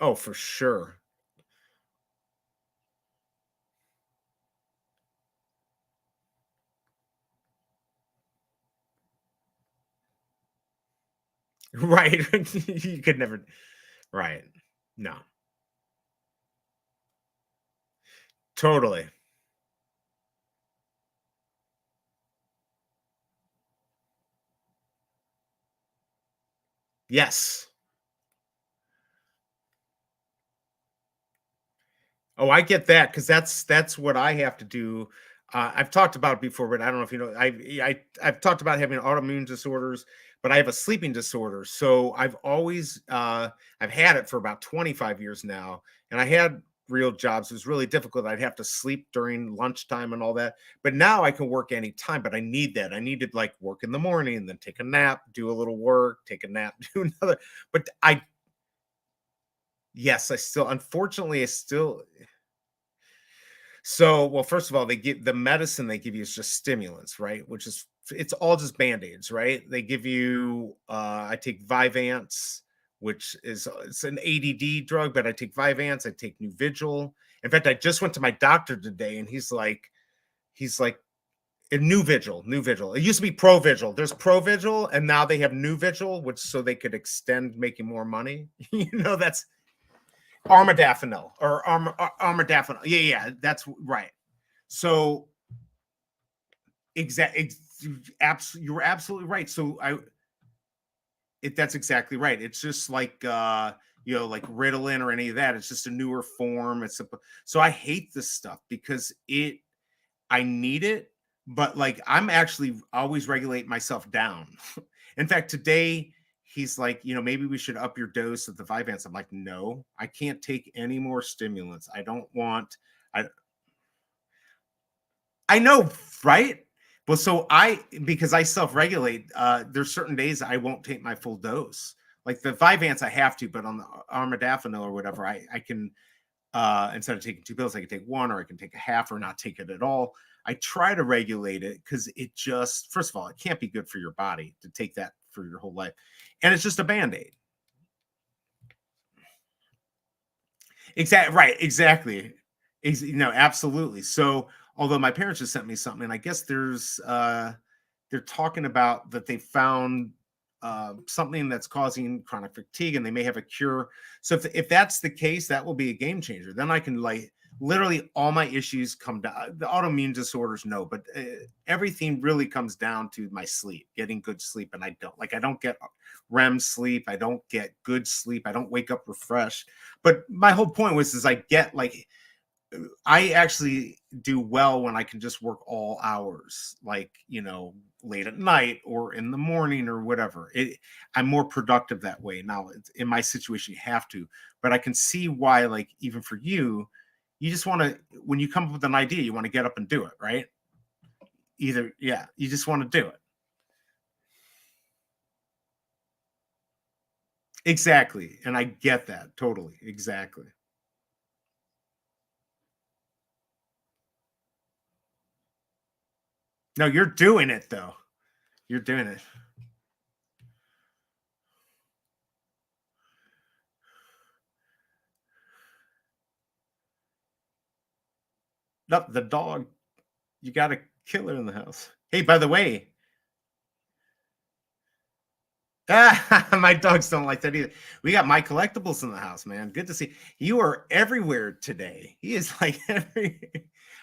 Oh, for sure. Right. You could never. Right. No. Totally. Yes. Oh, I get that because that's what I have to do. I've talked about it before, but I don't know if you know. I've talked about having autoimmune disorders, but I have a sleeping disorder. So I've had it for about 25 years now, and I had real jobs. It was really difficult. I'd have to sleep during lunchtime and all that. But now I can work anytime. But I need that. I need to like work in the morning and then take a nap, do a little work, take a nap, do another. But I yes, I still unfortunately I still. So, well, first of all, they give the medicine they give you is just stimulants, right? Which is it's all just band-aids, right? They give you I take Vyvanse, which is it's an ADD drug, but I take Vyvanse, I take New Vigil. In fact, I just went to my doctor today and he's like a New Vigil, New Vigil. It used to be Pro Vigil. There's Pro Vigil, and now they have New Vigil, which so they could extend making more money. That's armodafinil or armodafinil. Yeah, yeah, that's right. So exactly, you're absolutely right. So that's exactly right. It's just like like Ritalin or any of that. It's just a newer form. So I hate this stuff because I need it, but like I'm actually always regulate myself down. In fact, today he's like, maybe we should up your dose of the Vyvanse. I'm like, no, I can't take any more stimulants. I don't want. I I know, right? Well, so because I self-regulate, there's certain days I won't take my full dose. Like the Vyvanse I have to, but on the armodafinil or whatever, I can instead of taking 2 pills, I can take 1, or I can take a half or not take it at all. I try to regulate it because it just, first of all, it can't be good for your body to take that for your whole life. And it's just a Band-Aid. Exactly. Right. Exactly. Absolutely. So, although my parents just sent me something, and I guess they're talking about that they found something that's causing chronic fatigue, and they may have a cure. So, if that's the case, that will be a game changer. Then I can literally all my issues come down. The autoimmune disorders, no, but everything really comes down to my sleep, getting good sleep, and I don't get REM sleep. I don't get good sleep. I don't wake up refreshed. But my whole point is I actually do well when I can just work all hours, late at night or in the morning or whatever. I'm more productive that way. Now, in my situation, you have to, but I can see why, even for you, you just want to, when you come up with an idea, you want to get up and do it, right? You just want to do it. Exactly. And I get that totally. Exactly. No, you're doing it though. You're doing it. No, the dog, you got a killer in the house. Hey, by the way, my dogs don't like that either. We got my collectibles in the house, man. Good to see you are everywhere today. He is like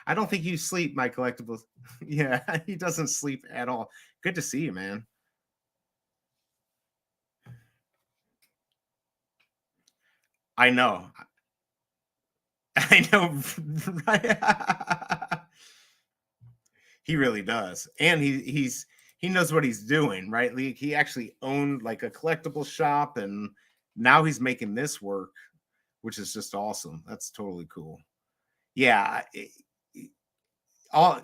I don't think you sleep, my collectibles. Yeah, he doesn't sleep at all. Good to see you, man. I know. I know. Right? He really does. And he knows what he's doing, right? He actually owned like a collectible shop, and now he's making this work, which is just awesome. That's totally cool. Yeah. All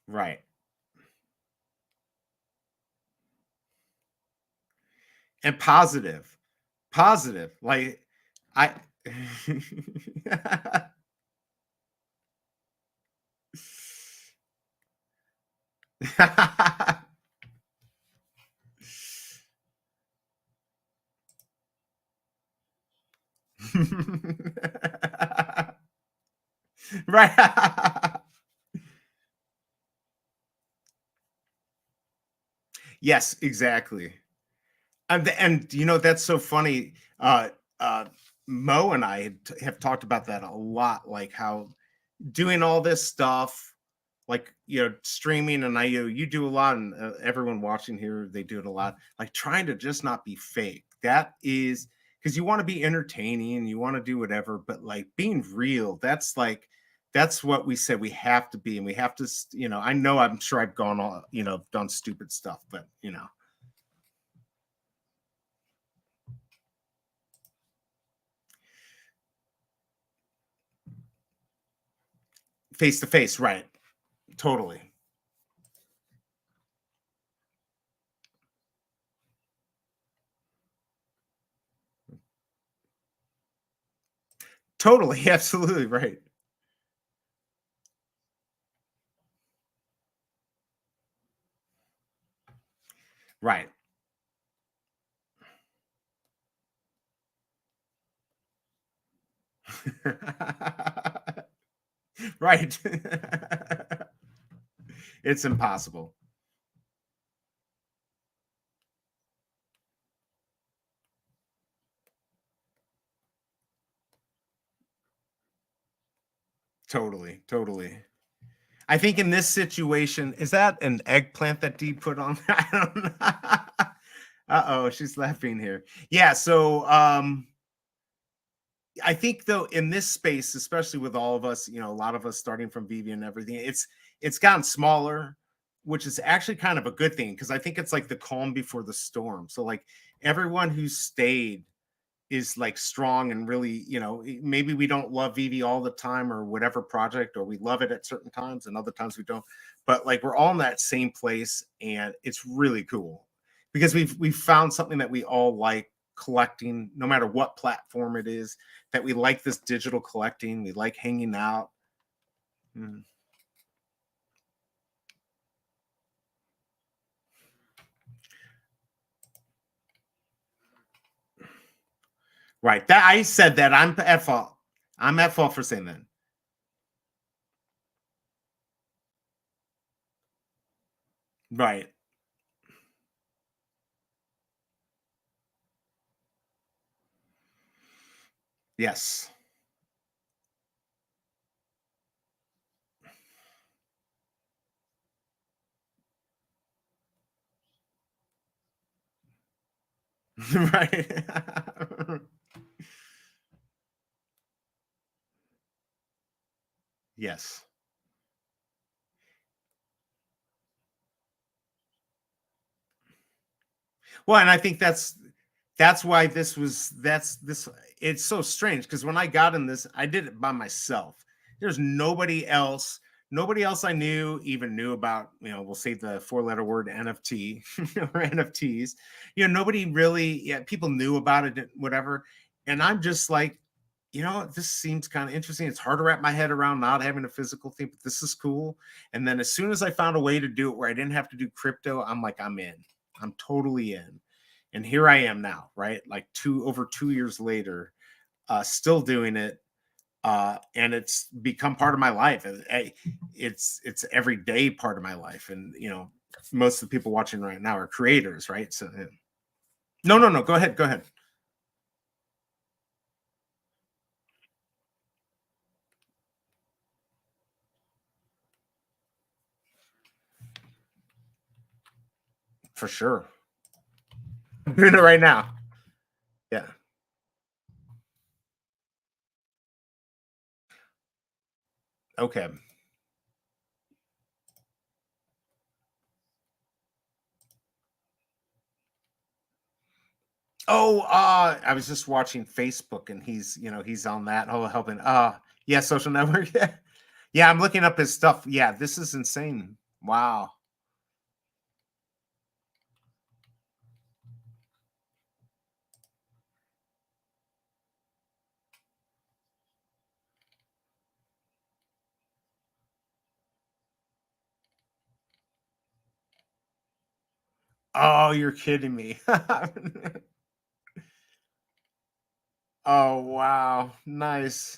right. And positive. Positive. Like I right. Yes, exactly. And that's so funny. Mo and I have talked about that a lot, like how doing all this stuff, streaming, and you do a lot, and everyone watching here, they do it a lot, like trying to just not be fake. That is because you want to be entertaining, you want to do whatever, but like being real, that's what we said we have to be, and we have to, I know, I'm sure I've gone all, done stupid stuff, but face to face, right? Totally. Totally. Absolutely right. Right. Right. It's impossible. Totally. Totally. I think in this situation, is that an eggplant that Dee put on? I don't know. Uh-oh, she's laughing here. Yeah, so I think though in this space, especially with all of us, a lot of us starting from VV and everything, it's gotten smaller. which is actually kind of a good thing because I think it's like the calm before the storm. So like everyone who stayed is like strong and really, maybe we don't love Vivi all the time or whatever project, or we love it at certain times and other times we don't. But like we're all in that same place, and it's really cool because we've found something that we all like collecting, no matter what platform it is, that we like this digital collecting, we like hanging out. Mm. Right. That I said that. I'm at fault. I'm at fault for saying that. Right. Yes. Right. Yes. Well, and I think that's why this it's so strange because when I got in this, I did it by myself. There's nobody else I knew even knew about, we'll say the four-letter word NFT or NFTs. Nobody really, yeah, people knew about it, whatever. And I'm just like, this seems kind of interesting. It's hard to wrap my head around not having a physical thing, but this is cool. And then as soon as I found a way to do it where I didn't have to do crypto, I'm like, I'm in. I'm totally in. And here I am now, right? Like over 2 years later, still doing it. And it's become part of my life. It's everyday part of my life. And most of the people watching right now are creators, right? So no. Go ahead. For sure. I'm doing it right now. Yeah. Okay. Oh, I was just watching Facebook, and he's on that. Oh, helping. Yeah, social network. Yeah, I'm looking up his stuff. Yeah, this is insane. Wow. Oh, you're kidding me. Oh, wow. Nice.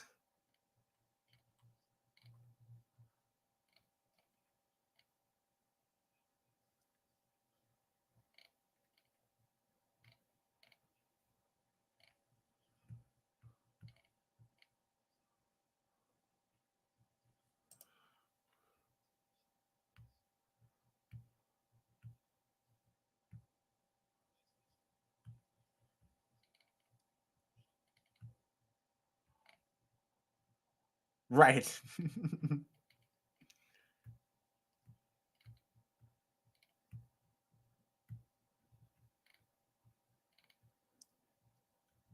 Right.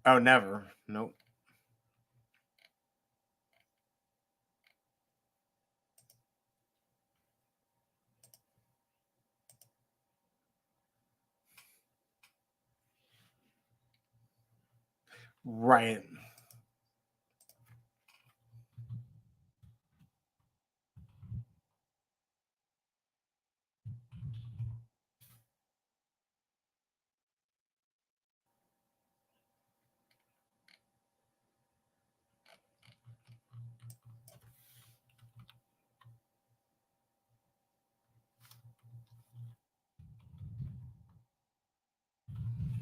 Oh, never. Nope. Right.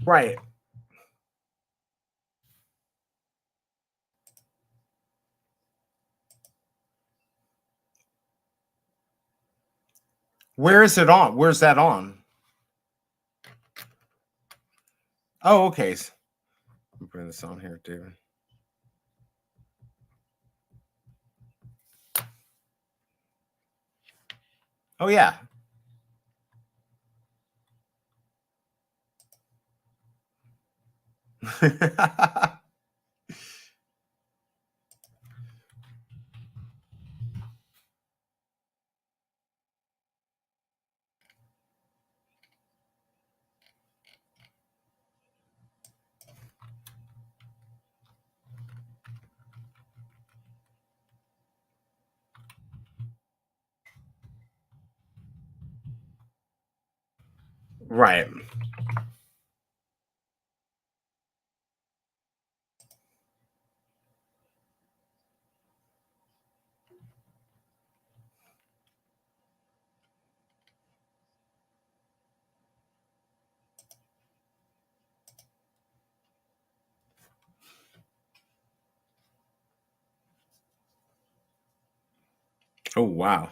Right. Where is it on? Where's that on? Oh, okay. I'm putting this on here, David. Oh, yeah. Right. Oh, wow.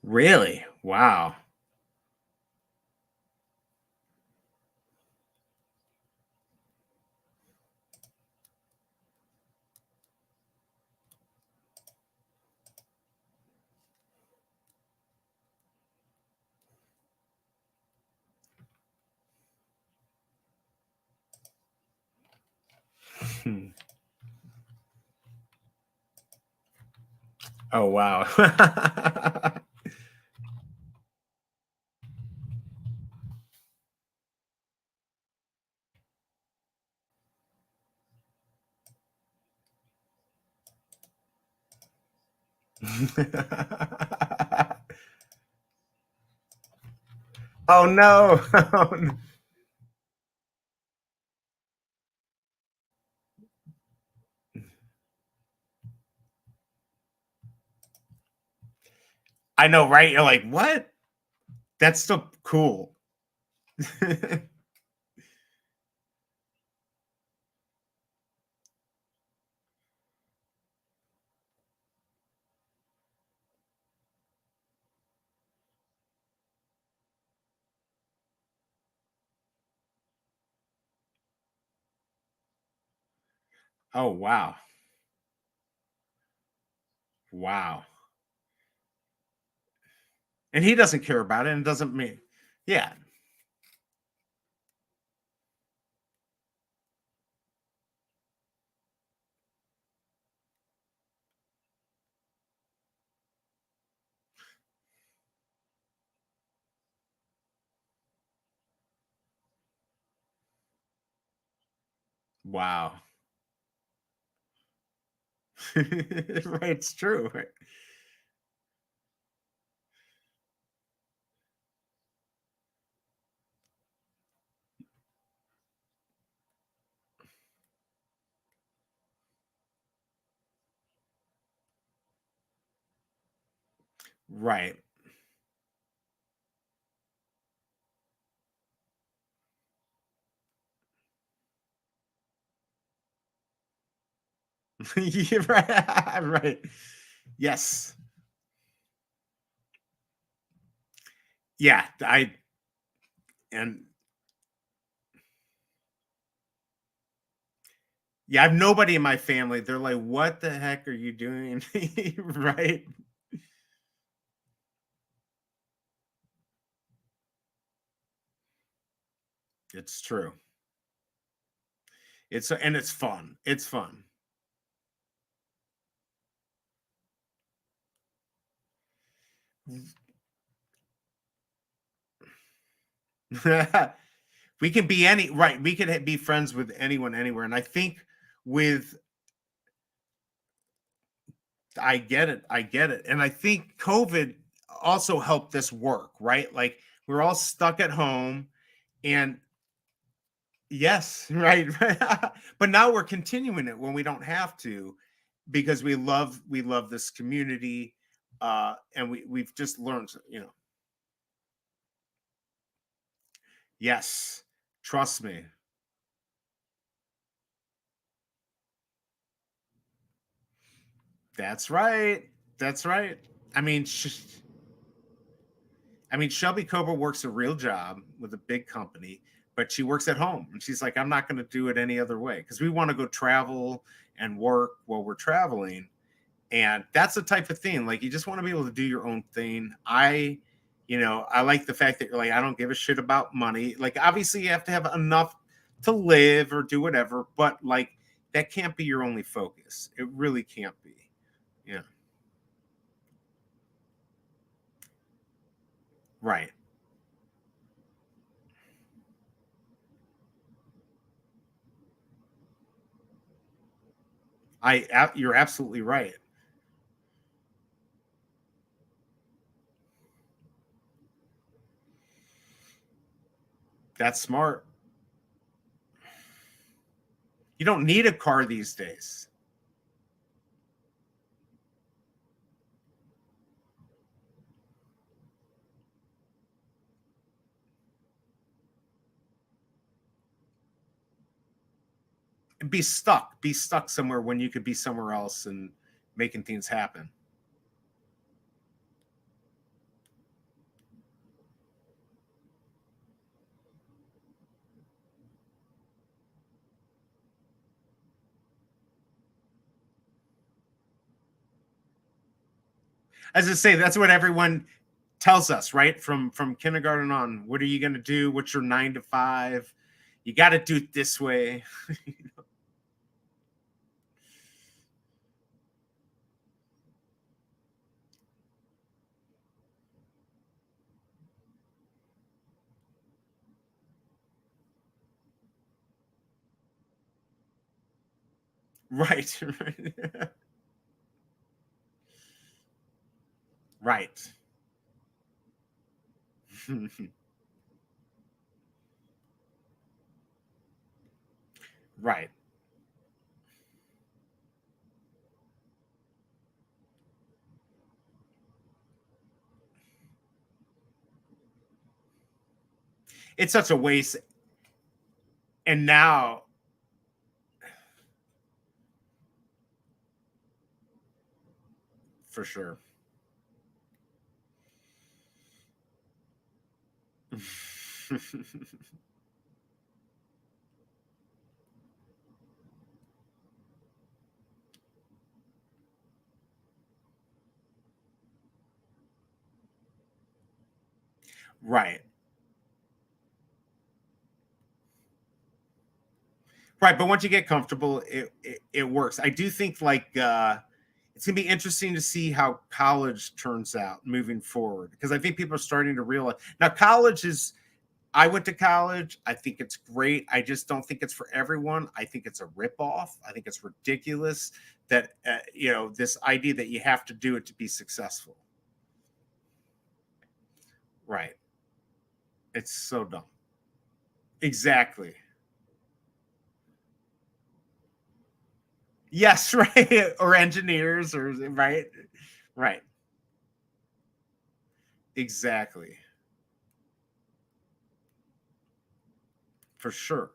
Really? Wow. Hmm. Oh, wow. Oh, no. Oh, no. I know, right? You're like, what? That's still cool. Oh, wow. Wow. And he doesn't care about it and doesn't mean, yeah. Wow. Right, it's true. Right. Right. Yeah, right. Right. Yes. Yeah. And yeah, I have nobody in my family. They're like, what the heck are you doing? Right. It's true. And it's fun. It's fun. We can be any right. We can be friends with anyone anywhere. And I think with I get it. I get it. And I think COVID also helped this work, right? Like we're all stuck at home and yes, right. But now we're continuing it when we don't have to because we love this community and we've just learned, yes. Trust me. That's right. That's right. I mean, Shelby Cobra works a real job with a big company. but she works at home, and she's like, I'm not going to do it any other way, because we want to go travel and work while we're traveling. And that's the type of thing, like, you just want to be able to do your own thing. I like the fact that you're like, I don't give a shit about money. Like, obviously you have to have enough to live or do whatever, but like, that can't be your only focus. It really can't be. Yeah. Right. You're absolutely right. That's smart. You don't need a car these days. And be stuck somewhere when you could be somewhere else and making things happen. As I say, that's what everyone tells us, right? From kindergarten on. What are you going to do? What's your 9 to 5? You got to do it this way. Right. Right. Right. It's such a waste. And now, for sure. Right. Right. But once you get comfortable, it works. I do think, like, it's gonna be interesting to see how college turns out moving forward, because I think people are starting to realize now college is. I went to college. I think it's great. I just don't think it's for everyone. I think it's a ripoff. I think it's ridiculous that this idea that you have to do it to be successful. Right. It's so dumb. Exactly. Yes, right. Or engineers, or right. Right. Exactly. For sure.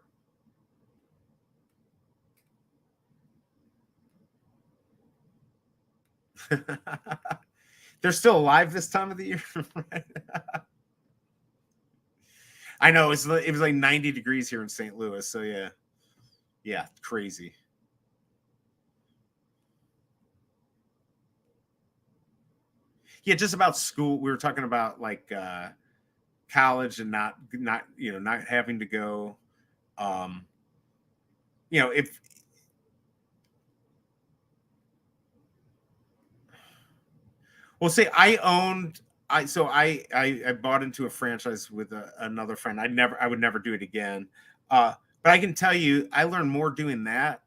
They're still alive this time of the year. I know it was like 90 degrees here in St. Louis. So yeah, crazy. Yeah, just about school. We were talking about, like, college and not having to go. Um, if well, say I bought into a franchise with another friend. I would never do it again. But I can tell you, I learned more doing that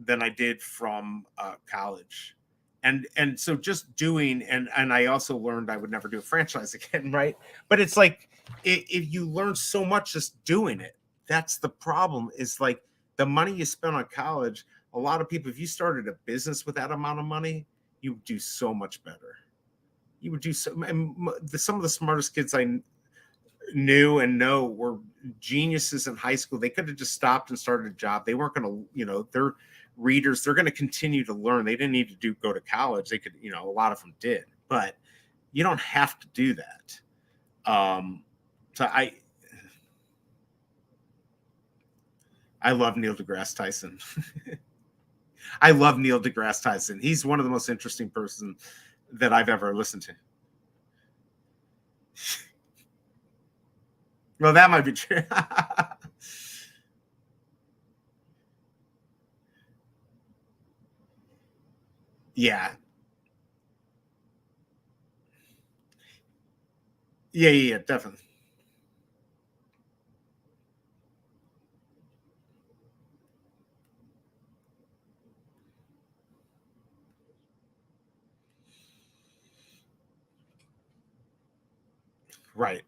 than I did from college. And so just doing, and I also learned I would never do a franchise again, right? But it's like, if you learn so much just doing it, that's the problem. Is like, the money you spend on college. A lot of people, if you started a business with that amount of money, you would do so much better. You would do so. And some of the smartest kids I knew and know were geniuses in high school. They could have just stopped and started a job. They weren't going to, they're readers. They're going to continue to learn. They didn't need to go to college. They could, a lot of them did, but you don't have to do that. So I love Neil deGrasse Tyson. I love Neil deGrasse Tyson. He's one of the most interesting person that I've ever listened to. Well, that might be true. Yeah. Yeah, definitely. Right.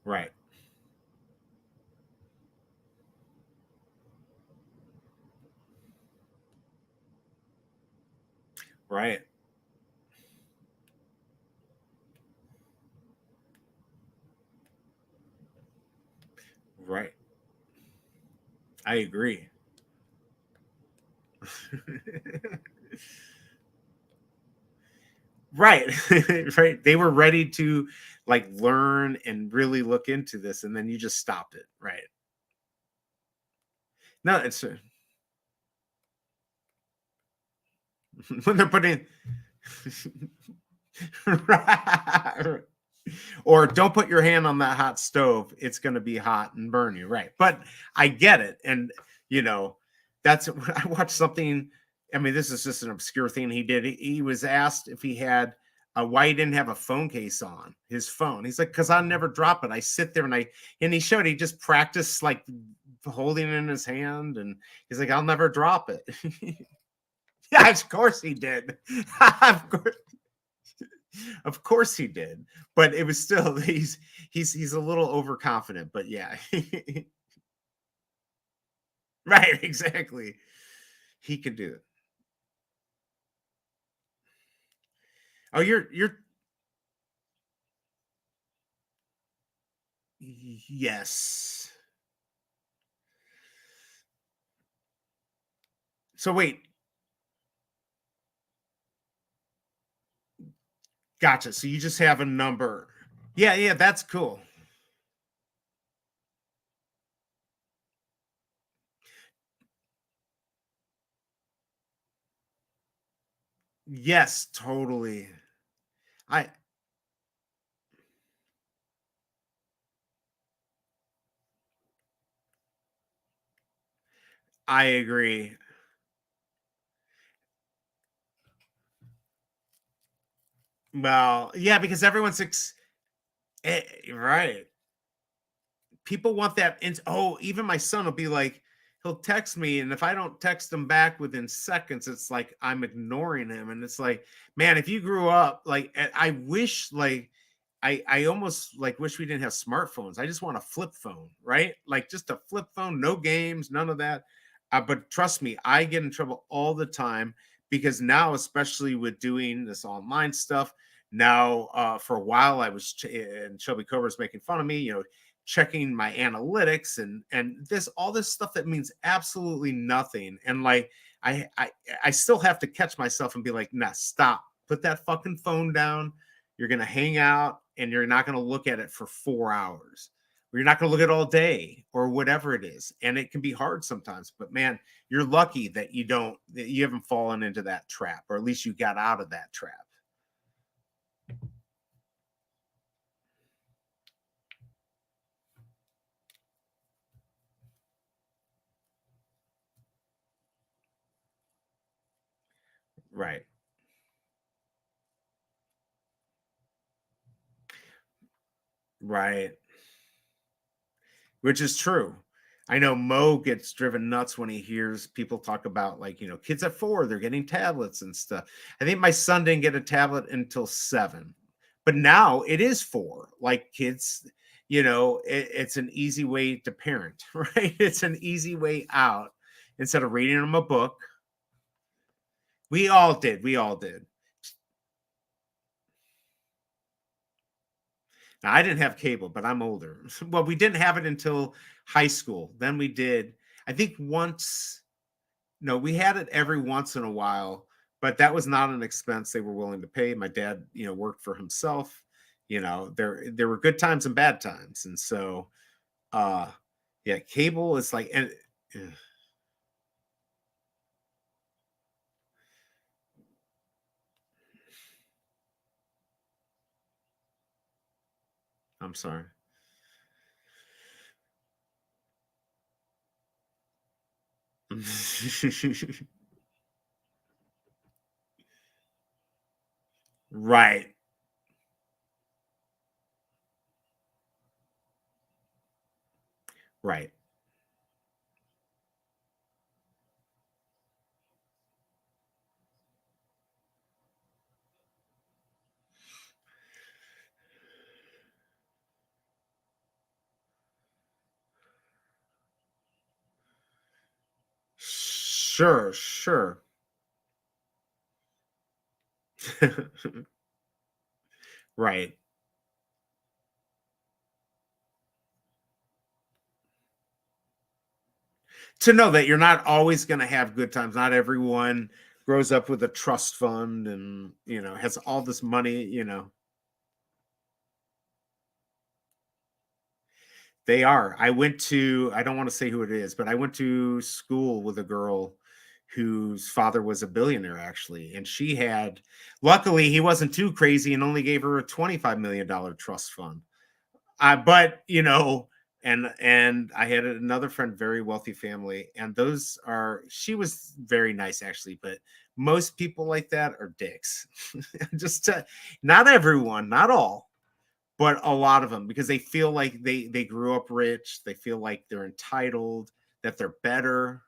Right. Right. Right. I agree. Right. Right. They were ready to like learn and really look into this, and then you just stopped it. Right. No, it's when they're putting right. Or don't put your hand on that hot stove. It's going to be hot and burn you. Right. But I get it. And, you know, that's I watched something. I mean, this is just an obscure thing he did. He was asked if he had why he didn't have a phone case on his phone. He's like, because I never drop it. I sit there and he showed he just practiced like holding it in his hand. And he's like, I'll never drop it. Yeah, of course he did. Of course. Of course he did, but it was still he's a little overconfident, but yeah. Right, exactly. He could do it. Oh, you're yes. So wait, gotcha. So you just have a number. Yeah, that's cool. Yes, totally. I I agree. Well, yeah, because right. People want that. Oh, even my son will be like, he'll text me, and if I don't text him back within seconds, it's like I'm ignoring him. And it's like, man, if you grew up like, I wish like I almost like wish we didn't have smartphones. I just want a flip phone, right? Like just a flip phone, no games, none of that. But trust me, I get in trouble all the time because now, especially with doing this online stuff, now for a while I was and Shelby Cobra's making fun of me, checking my analytics and this all this stuff that means absolutely nothing. And like I still have to catch myself and be like, nah, stop, put that fucking phone down. You're gonna hang out and you're not gonna look at it for 4 hours. Or you're not gonna look at it all day or whatever it is. And it can be hard sometimes, but man, you're lucky that you haven't fallen into that trap, or at least you got out of that trap. Right. Right. Which is true. I know Mo gets driven nuts when he hears people talk about like, kids at 4, they're getting tablets and stuff. I think my son didn't get a tablet until 7, but now it is 4. Like kids, it's an easy way to parent, right? It's an easy way out instead of reading them a book. We all did. We all did. Now, I didn't have cable, but I'm older. Well, we didn't have it until high school. Then we did, I think once, no, we had it every once in a while, but that was not an expense they were willing to pay. My dad, worked for himself. There were good times and bad times. And so, uh, yeah, cable is like, and I'm sorry. Right. Right. Sure, sure. Right. To know that you're not always going to have good times. Not everyone grows up with a trust fund and, has all this money. They are. I don't want to say who it is, but I went to school with a girl whose father was a billionaire, actually. And luckily, he wasn't too crazy and only gave her a $25 million trust fund. But and I had another friend, very wealthy family, and she was very nice actually, but most people like that are dicks. Not everyone, not all, but a lot of them, because they feel like they grew up rich, they feel like they're entitled, that they're better.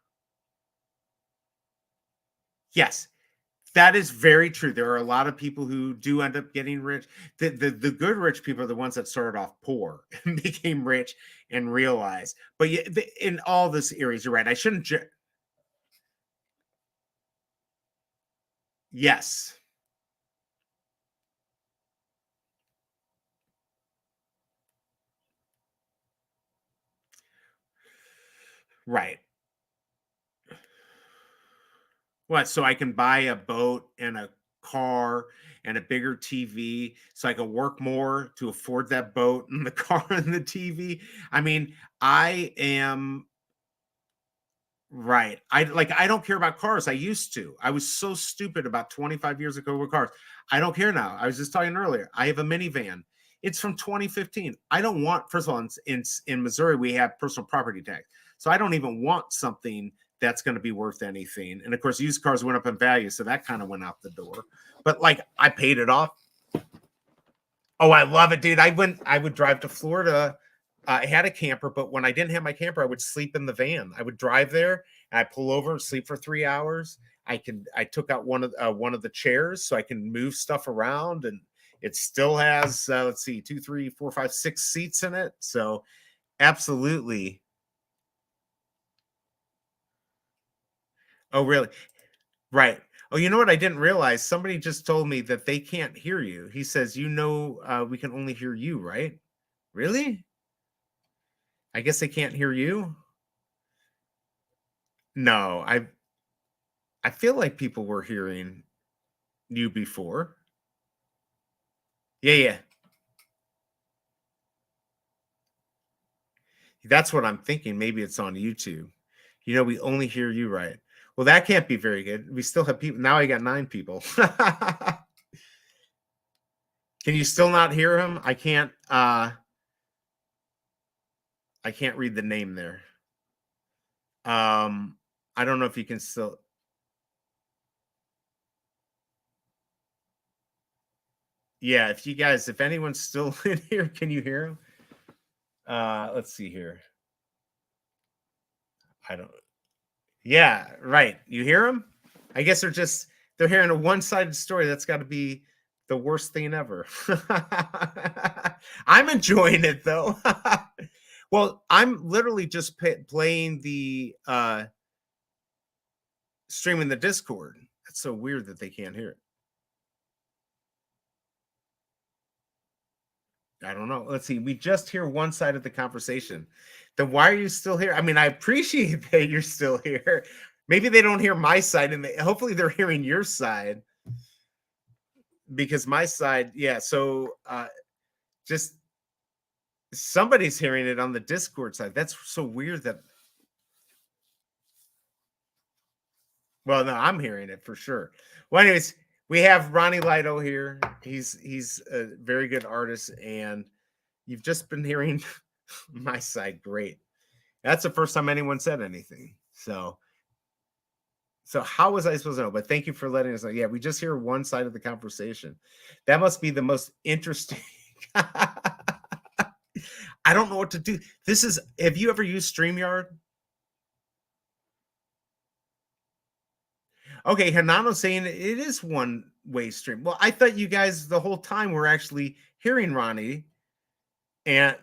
Yes, that is very true. There are a lot of people who do end up getting rich. The good rich people are the ones that started off poor and became rich and realized. But yeah, in all this areas, you're right. I shouldn't. Yes, right. What? So I can buy a boat and a car and a bigger TV, so I can work more to afford that boat and the car and the TV. I mean, I am right. I don't care about cars. I used to. I was so stupid about 25 years ago with cars. I don't care now. I was just talking earlier. I have a minivan. It's from 2015. I don't want, first of all, in Missouri, we have personal property tax. So I don't even want something that's going to be worth anything. And of course, used cars went up in value. So that kind of went out the door. But I paid it off. Oh, I love it, dude. I would drive to Florida. I had a camper, but when I didn't have my camper, I would sleep in the van. I would drive there and I pull over and sleep for 3 hours. I took out one of the chairs so I can move stuff around, and it still has let's see, 2, 3, 4, 5, 6 seats in it. So absolutely. Oh, really? Right. Oh, you know what? I didn't realize. Somebody just told me that they can't hear you. He says, we can only hear you, right? Really? I guess they can't hear you. No, I feel like people were hearing you before. Yeah, yeah. That's what I'm thinking. Maybe it's on YouTube. We only hear you, right? Well, that can't be very good. We still have people. Now I got 9 people. Can you still not hear him? I can't read the name there. I don't know if you can still. Yeah, if anyone's still in here, can you hear him? Let's see here. I don't. Yeah, right. You hear them? I guess they're hearing a one-sided story. That's got to be the worst thing ever. I'm enjoying it though. Well, I'm literally just playing the streaming the Discord. That's so weird that they can't hear it. I don't know. Let's see. We just hear one side of the conversation. Then why are you still here? I mean, I appreciate that you're still here. Maybe they don't hear my side, and hopefully they're hearing your side, because my side, yeah. So just somebody's hearing it on the Discord side. That's so weird that. Well, no, I'm hearing it for sure. Well, anyways, we have RonnieLighto here. He's a very good artist, and you've just been hearing my side. Great. That's the first time anyone said anything. So how was I supposed to know? But thank you for letting us know. Yeah, we just hear one side of the conversation. That must be the most interesting. I don't know what to do. Have you ever used StreamYard? Okay, Hanano's saying it is one-way stream. Well, I thought you guys the whole time were actually hearing Ronnie. And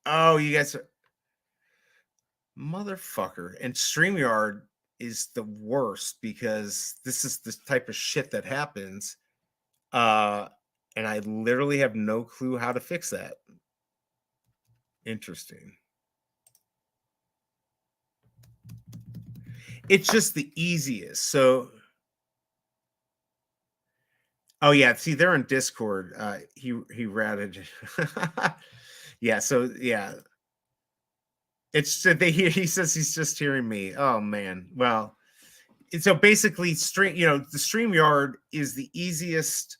oh, you guys are motherfucker. And StreamYard is the worst because this is the type of shit that happens. And I literally have no clue how to fix that. Interesting. It's just the easiest. So oh yeah, see they're in Discord. He ratted. Yeah, so yeah. It's they hear he says he's just hearing me. Oh man. Well, so basically the StreamYard is the easiest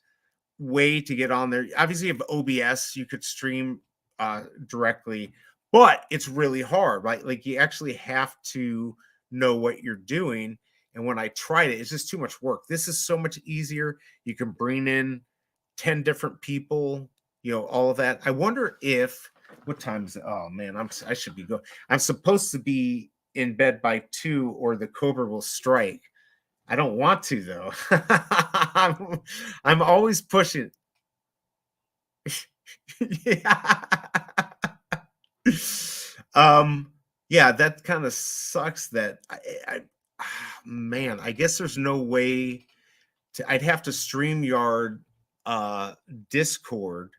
way to get on there. Obviously, you have OBS, you could stream directly, but it's really hard, right? Like you actually have to know what you're doing. And when I tried it, it's just too much work. This is so much easier. You can bring in 10 different people, all of that. I wonder if what time is it? Oh man, I should be going. I'm supposed to be in bed by 2 or the Cobra will strike. I don't want to though. I'm always pushing. Yeah. Yeah, that kind of sucks that man, I guess there's no way I'd have to StreamYard Discord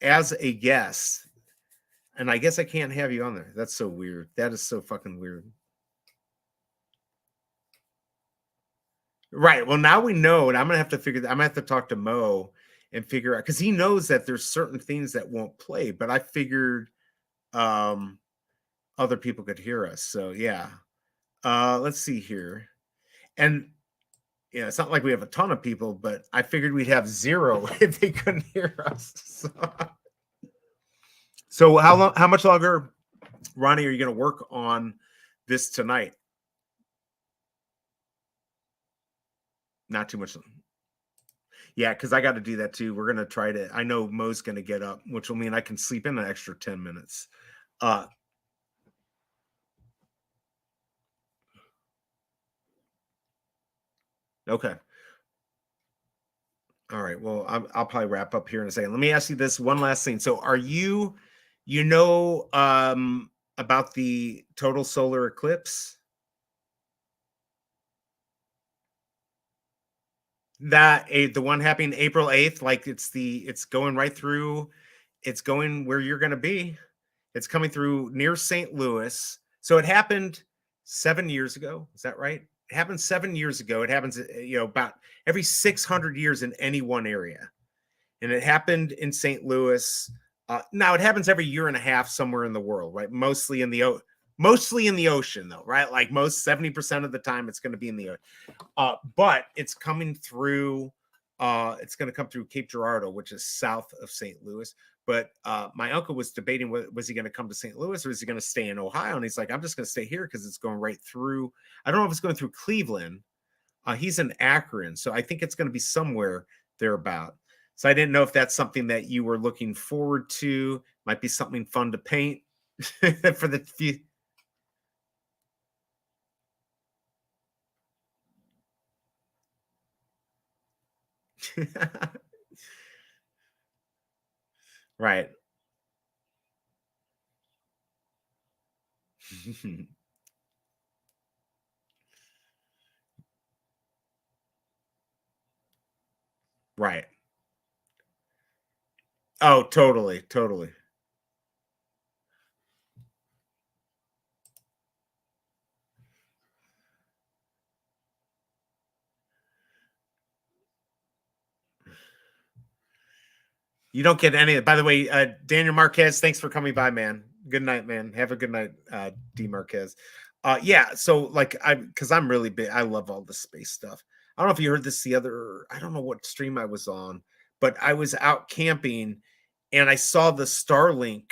as a guest. And I guess I can't have you on there. That's so weird. That is so fucking weird. Right. Well, now we know, and I'm gonna have to talk to Mo and figure out because he knows that there's certain things that won't play, but I figured other people could hear us. So yeah. Let's see here. And yeah, it's not like we have a ton of people, but I figured we'd have 0 if they couldn't hear us. So how much longer, Ronnie, are you gonna work on this tonight? Not too much. Yeah, because I got to do that too. We're gonna try to. I know Mo's gonna get up, which will mean I can sleep in an extra 10 minutes. Okay. All right. Well, I'll probably wrap up here in a second. Let me ask you this one last thing. So, are you about the total solar eclipse? The one happening April 8th, like it's going right through, it's going where you're going to be. It's coming through near St. Louis. So it happened 7 years ago. Is that right? It happened 7 years ago. It happens, about every 600 years in any one area. And it happened in St. Louis. Now it happens every year and a half somewhere in the world, right? Mostly in the ocean, though, right? Like most 70% of the time, it's going to be in the ocean. But it's coming through. It's going to come through Cape Girardeau, which is south of St. Louis. But my uncle was debating, was he going to come to St. Louis or is he going to stay in Ohio? And he's like, I'm just going to stay here because it's going right through. I don't know if it's going through Cleveland. He's in Akron, so I think it's going to be somewhere thereabout. So I didn't know if that's something that you were looking forward to. Might be something fun to paint for the few. Right. Right. Oh, totally, totally. You don't get any. By the way, Daniel Marquez, thanks for coming by, man. Good night, man. Have a good night, D Marquez. Yeah, so like because I'm really big. I love all the space stuff. I don't know if you heard this the other. I don't know what stream I was on, but I was out camping and I saw the Starlink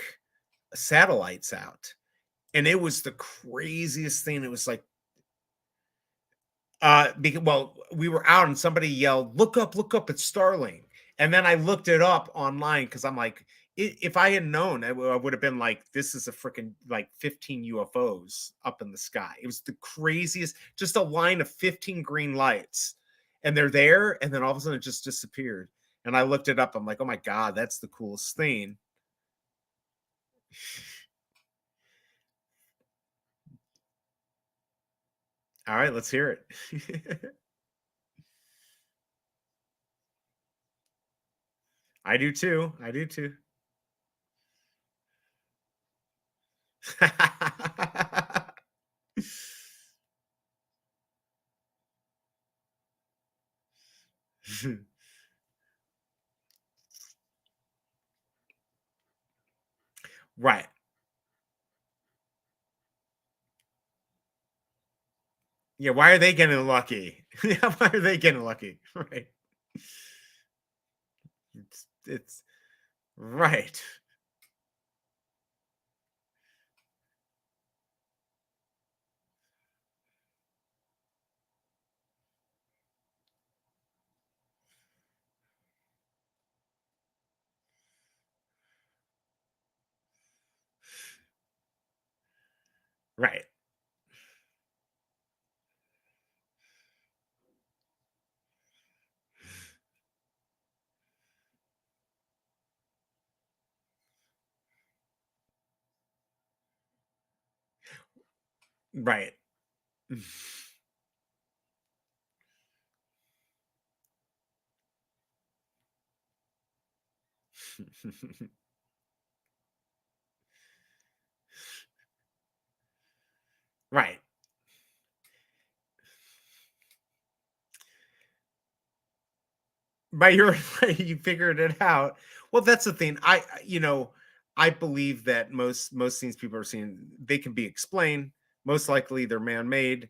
satellites out, and it was the craziest thing. It was like because well, we were out and somebody yelled, look up, it's Starlink." And then I looked it up online because I'm like, if I had known, I would have been like, this is a freaking like 15 UFOs up in the sky. It was the craziest, just a line of 15 green lights, and they're there, and then all of a sudden it just disappeared. And I looked it up. I'm like, oh my God, that's the coolest thing. All right, let's hear it. I do too. I do too. Right. Yeah, why are they getting lucky? Yeah, why are they getting lucky? Right. It's right. Right. Right. Right. By your you figured it out. Well, that's the thing. I believe that most things people are seeing, they can be explained. Most likely they're man-made.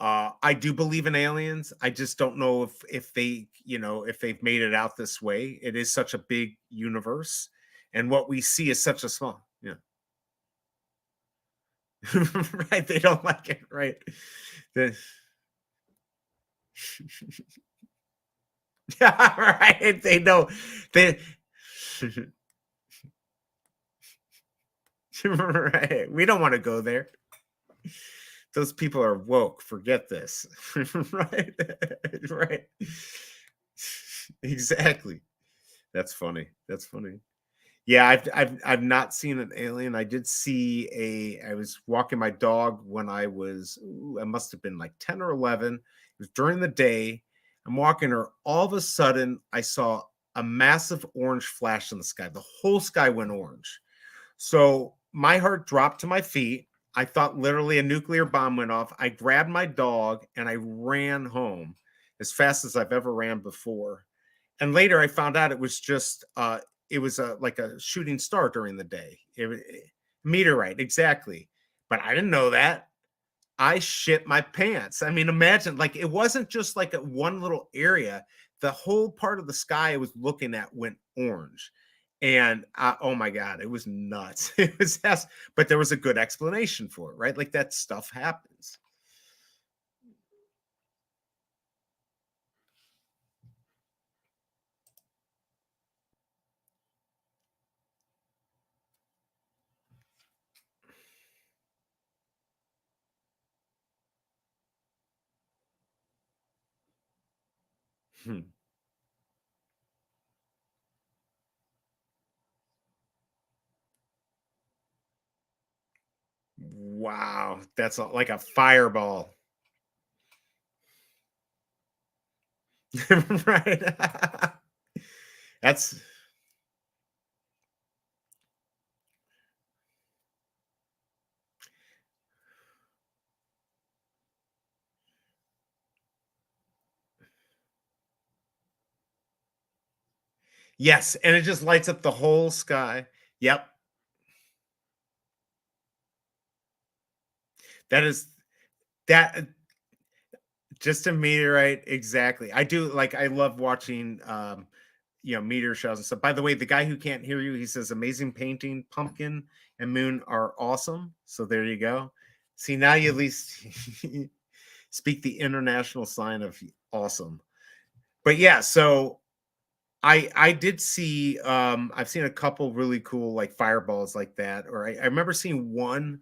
I do believe in aliens. I just don't know if they, if they've made it out this way. It is such a big universe, and what we see is such a small, yeah. Right. They don't like it, right? The- yeah, right. They know they right. We don't want to go there. Those people are woke. Forget this. Right. Right. Exactly. That's funny. That's funny. Yeah, I've not seen an alien. I did see I was walking my dog when I was, I must have been like 10 or 11. It was during the day. I'm walking her. All of a sudden, I saw a massive orange flash in the sky. The whole sky went orange. So my heart dropped to my feet. I thought literally a nuclear bomb went off. I grabbed my dog and I ran home as fast as I've ever ran before. And later I found out it was like a shooting star during the day. Meteorite, exactly. But I didn't know that. I shit my pants. I mean, imagine, like, it wasn't just like a one little area. The whole part of the sky I was looking at went orange. And oh my God, it was nuts. It was but there was a good explanation for it, right? Like that stuff happens. Hmm. Wow, that's like a fireball. Right. That's Yes, and it just lights up the whole sky. Yep. That is that just a meteorite, exactly. I do like I love watching meteor shows and stuff. By the way, the guy who can't hear you, he says amazing painting, pumpkin and moon are awesome. So there you go. See, now you at least speak the international sign of awesome. But yeah, so I did see I've seen a couple really cool like fireballs like that, or I remember seeing one.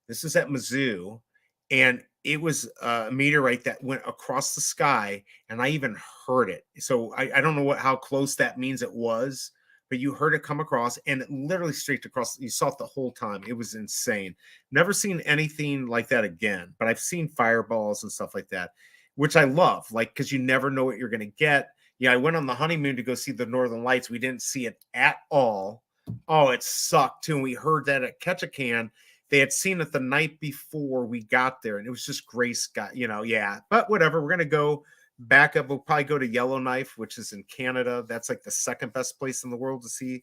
This is at Mizzou, and it was a meteorite that went across the sky, and I even heard it. So I don't know how close that means it was, but you heard it come across, and it literally streaked across. You saw it the whole time. It was insane. Never seen anything like that again, but I've seen fireballs and stuff like that, which I love, like because you never know what you're going to get. Yeah, I went on the honeymoon to go see the Northern Lights. We didn't see it at all. Oh, it sucked too. And we heard that at Ketchikan they had seen it the night before we got there, and it was just gray sky, yeah. But whatever, we're gonna go back up. We'll probably go to Yellowknife, which is in Canada. That's like the second best place in the world to see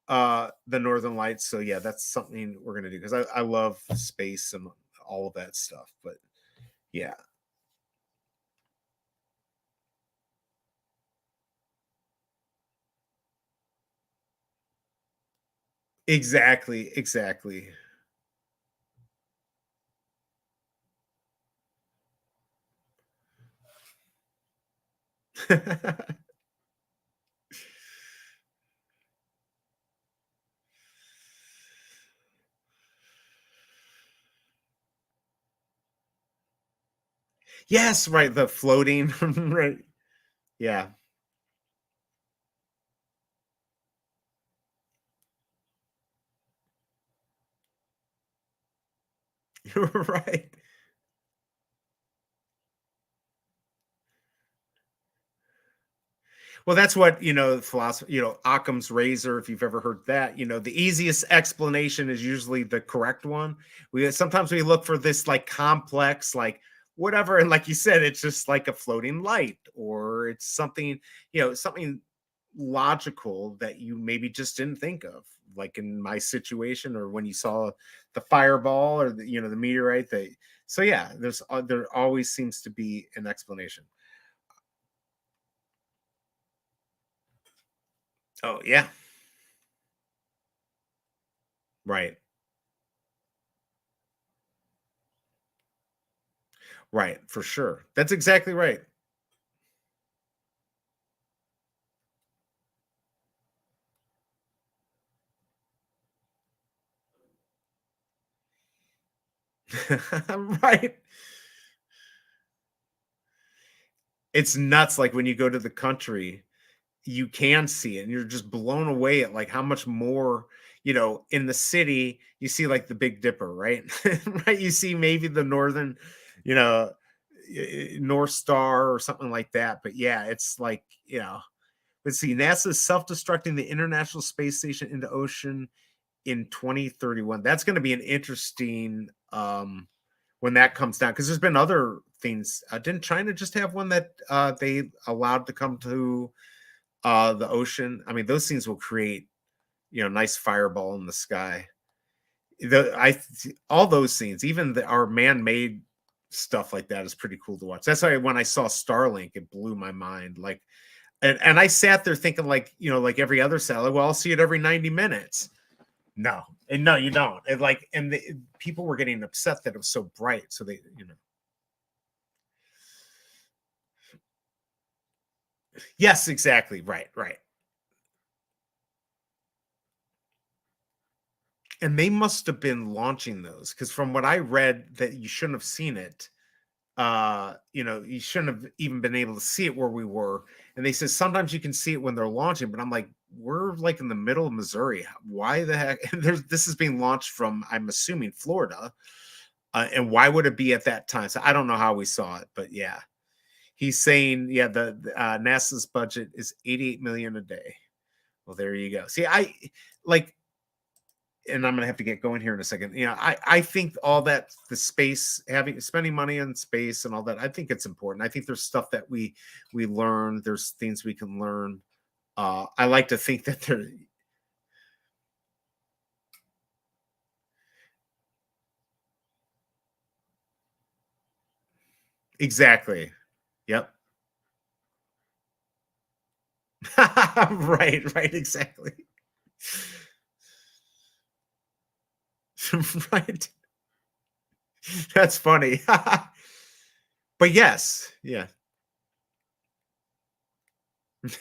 the Northern Lights. So yeah, that's something we're gonna do because I love space and all of that stuff. But yeah. Exactly. Yes, right. The floating, right. Yeah. You're right. Well, that's what, philosophy, Occam's razor, if you've ever heard that, the easiest explanation is usually the correct one. Sometimes we look for this like complex, like whatever. And like you said, it's just like a floating light or it's something, something logical that you maybe just didn't think of, like in my situation or when you saw the fireball or the meteorite. So yeah, there always seems to be an explanation. Oh yeah, right. Right, for sure. That's exactly right. Right. It's nuts, like, when you go to the country, you can see it, and you're just blown away at, like, how much more in the city, you see, like, the Big Dipper, right? Right? You see maybe the northern, you know, North Star or something like that, but yeah, it's like, let's see, NASA is self-destructing the International Space Station into ocean in 2031. That's going to be an interesting when that comes down because there's been other things. Didn't China just have one that they allowed to come to the ocean? I mean, those things will create nice fireball in the sky. All those scenes, even our man-made stuff like that is pretty cool to watch. That's why when I saw Starlink, it blew my mind. Like, and I sat there thinking like every other satellite. Well, I'll see it every 90 minutes. No, and no, you don't. And like, and people were getting upset that it was so bright. So they. Yes, exactly. Right. And they must have been launching those because from what I read, that you shouldn't have seen it. You shouldn't have even been able to see it where we were. And they said sometimes you can see it when they're launching, but I'm like, we're like in the middle of Missouri. Why the heck? This is being launched from, I'm assuming, Florida. And why would it be at that time? So I don't know how we saw it, but yeah, he's saying, yeah, the NASA's budget is 88 million a day. Well, there you go. See, I like, and I'm gonna have to get going here in a second. I think all that the space spending money on space and all that, I think it's important. I think there's stuff that we learn. There's things we can learn I like to think that they're exactly. Yep. Right, right, exactly. Right. That's funny. But yes, yeah. Because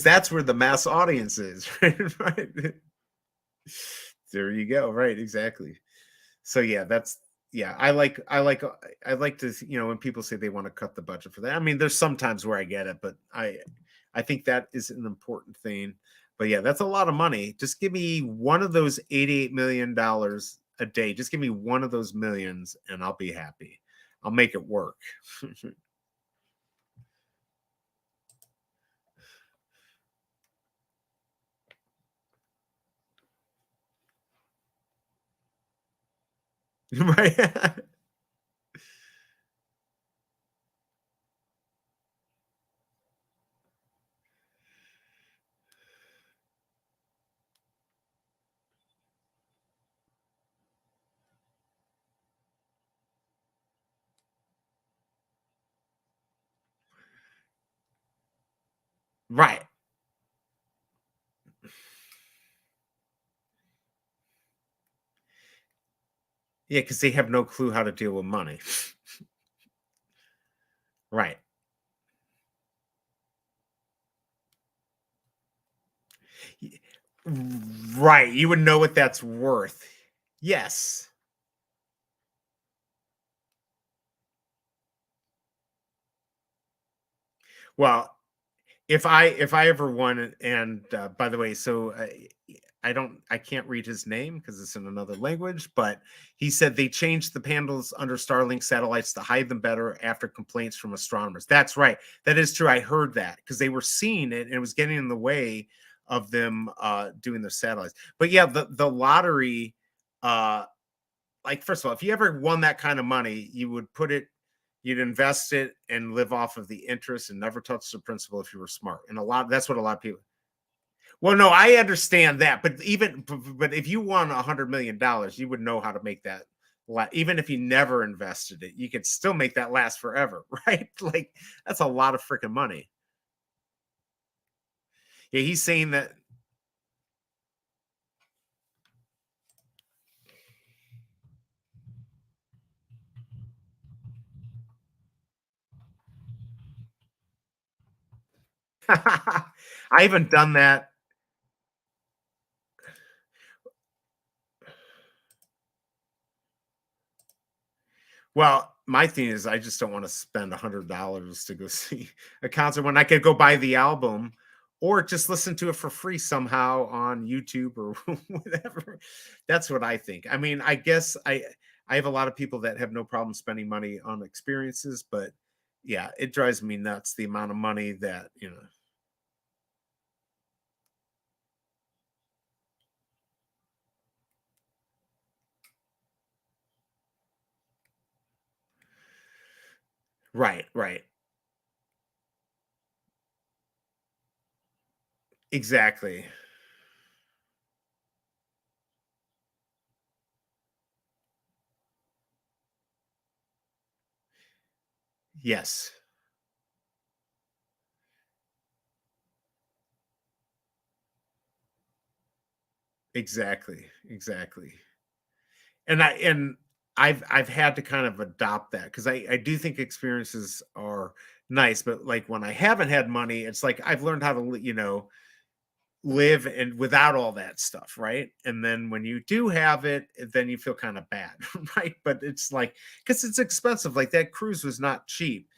that's where the mass audience is, right? Right. There you go. Right, exactly. So yeah, that's yeah. I like to when people say they want to cut the budget for that. I mean, there's sometimes where I get it, but I think that is an important thing. But yeah, that's a lot of money. Just give me one of those $88 million a day. Just give me one of those millions, and I'll be happy. I'll make it work. Right. Right. Yeah, because they have no clue how to deal with money. Right. Y- Right. You would know what that's worth. Yes. Well, if I ever won, and by the way, so I can't read his name because it's in another language, but he said they changed the panels under Starlink satellites to hide them better after complaints from astronomers. That's right. That is true. I heard that because they were seeing it and it was getting in the way of them doing their satellites. But yeah, the lottery, uh like first of all, if you ever won that kind of money, you'd invest it and live off of the interest and never touch the principal if you were smart. And that's what a lot of people. Well, no, I understand that, but but if you won $100 million, you would know how to make that. Even if you never invested it, you could still make that last forever, right? Like that's a lot of freaking money. Yeah, he's saying that. I haven't done that. Well, my thing is I just don't want to spend $100 to go see a concert when I could go buy the album or just listen to it for free somehow on YouTube or whatever. That's what I think. I mean, I guess I have a lot of people that have no problem spending money on experiences, but yeah, it drives me nuts the amount of money that. Right, right. Exactly. Yes. Exactly. Exactly. And I've had to kind of adopt that because I do think experiences are nice, but like when I haven't had money, it's like I've learned how to live and without all that stuff, right? And then when you do have it, then you feel kind of bad, right? But it's like because it's expensive. Like that cruise was not cheap,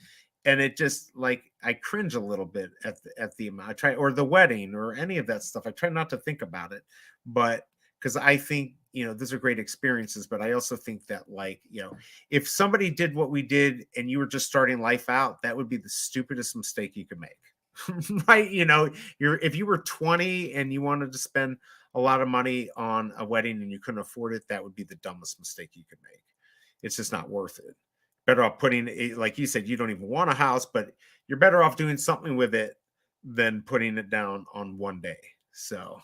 and it just like I cringe a little bit at the amount I try, or the wedding or any of that stuff. I try not to think about it, but because I think those are great experiences, but I also think that like if somebody did what we did and you were just starting life out, that would be the stupidest mistake you could make. Right, if you were 20 and you wanted to spend a lot of money on a wedding and you couldn't afford it, that would be the dumbest mistake you could make. It's just not worth it. better off putting it, like you said, you don't even want a house, but you're better off doing something with it than putting it down on one day. So,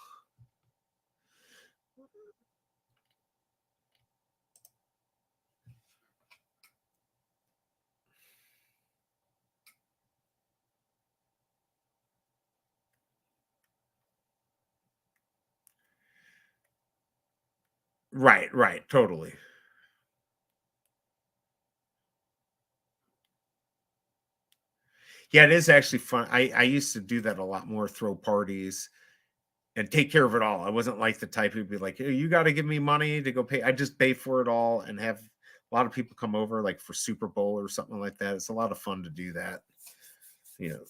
right, totally. Yeah, it is actually fun. I used to do that a lot more, throw parties and take care of it all. I wasn't like the type who'd be like, "Hey, you got to give me money to go pay." I just pay for it all and have a lot of people come over, like for Super Bowl or something like that. It's a lot of fun to do that, you know.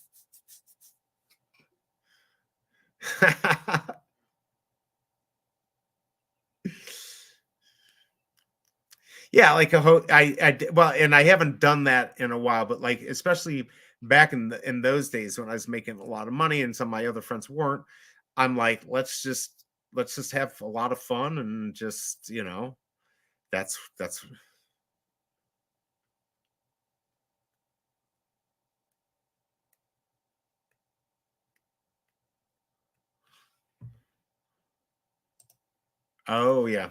Yeah, like well, and I haven't done that in a while, but like especially back in those days when I was making a lot of money and some of my other friends weren't, I'm like, let's just have a lot of fun and just, that's oh yeah.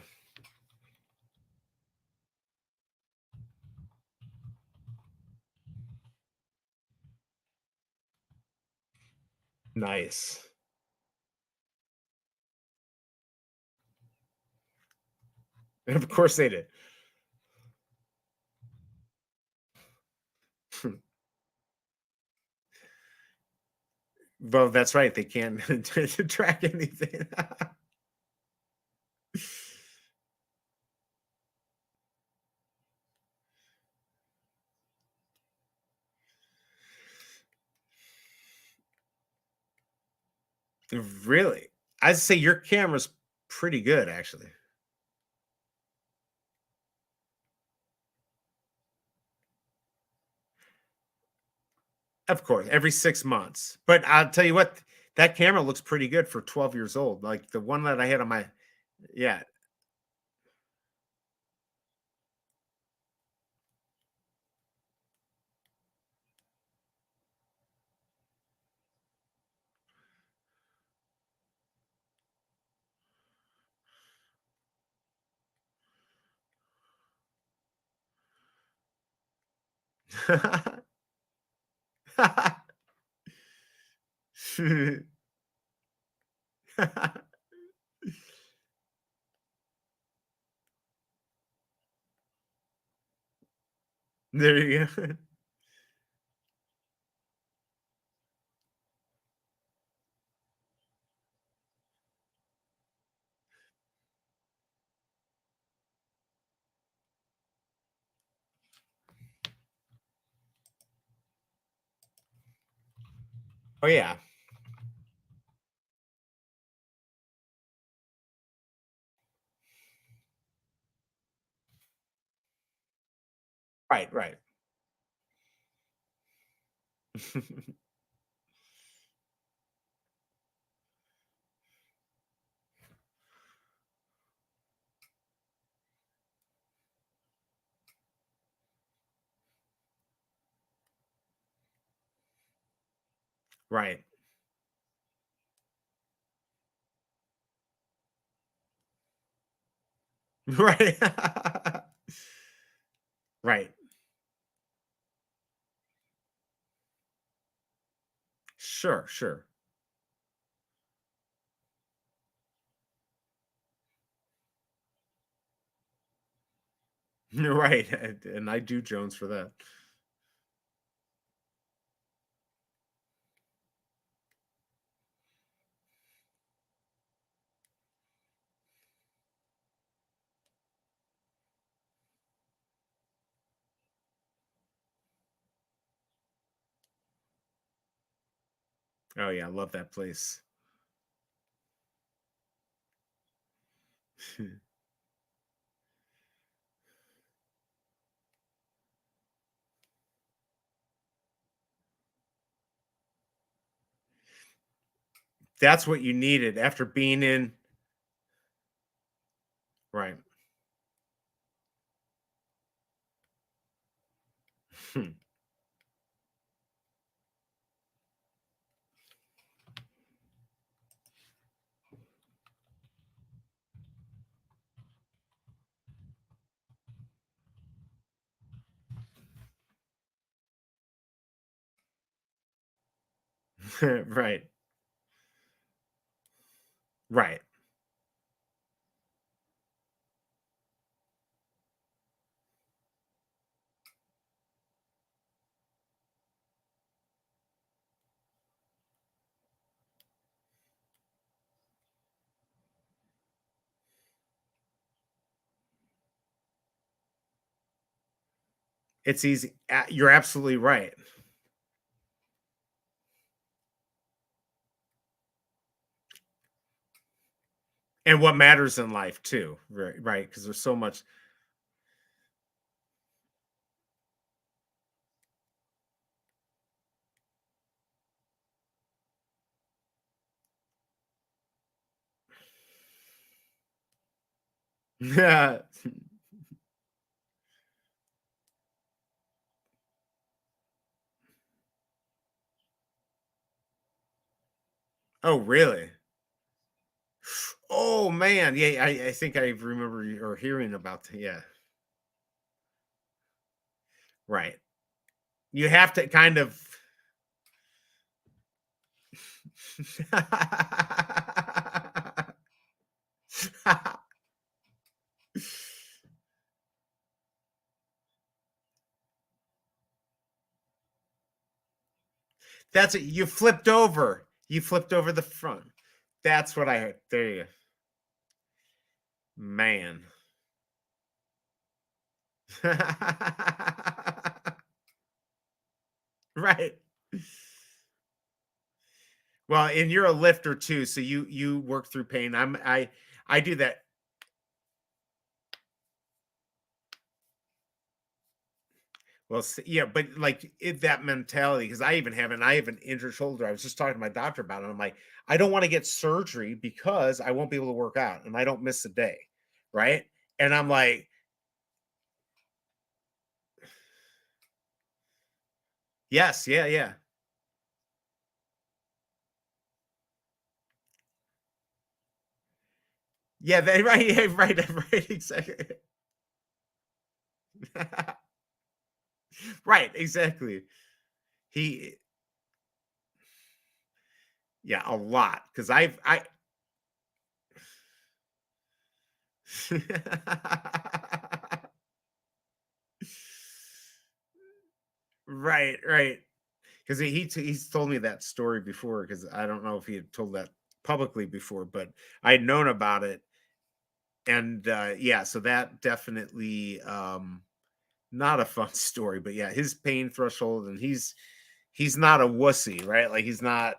Nice. And of course they did. Well, that's right. They can't track anything. Really? I'd say your camera's pretty good, actually. Of course, every 6 months. But I'll tell you what, that camera looks pretty good for 12 years old. Like the one that I had on my yeah. There you go. Oh, yeah. Right. Right. Right. Right. Sure. Right, and I do Jones for that. Oh, yeah, I love that place. That's what you needed after being in right. Right. Right. It's easy. You're absolutely right. And what matters in life too. Right. Because there's so much. Yeah. Oh, really? Oh man. Yeah, I think I remember or hearing about yeah. Right. You have to kind of That's it. You flipped over. You flipped over the front. That's what I heard. There you go. Man. Right. Well, and you're a lifter too, so you work through pain. I do that. Well, yeah, but like that mentality, because I have an injured shoulder. I was just talking to my doctor about it. I'm like, I don't want to get surgery because I won't be able to work out and I don't miss a day. Right. And I'm like, yes, yeah, yeah. Yeah, right, yeah, right, right, exactly. Right, exactly. He yeah, a lot because I Right, right. Because he's told me that story before. Because I don't know if he had told that publicly before, but I'd known about it, and yeah, so that definitely not a fun story, but yeah, his pain threshold, and he's not a wussy, right? Like he's not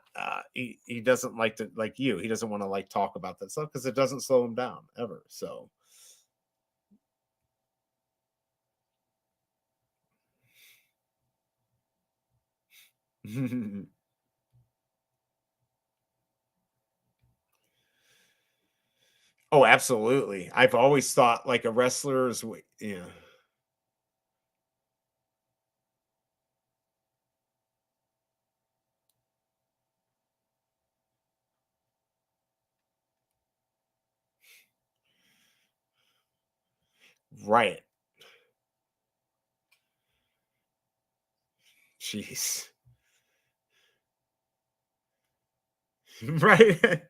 he doesn't like to like you. He doesn't want to like talk about that stuff because it doesn't slow him down ever. So oh, absolutely. I've always thought like a wrestler is yeah. Right. Jeez. Right.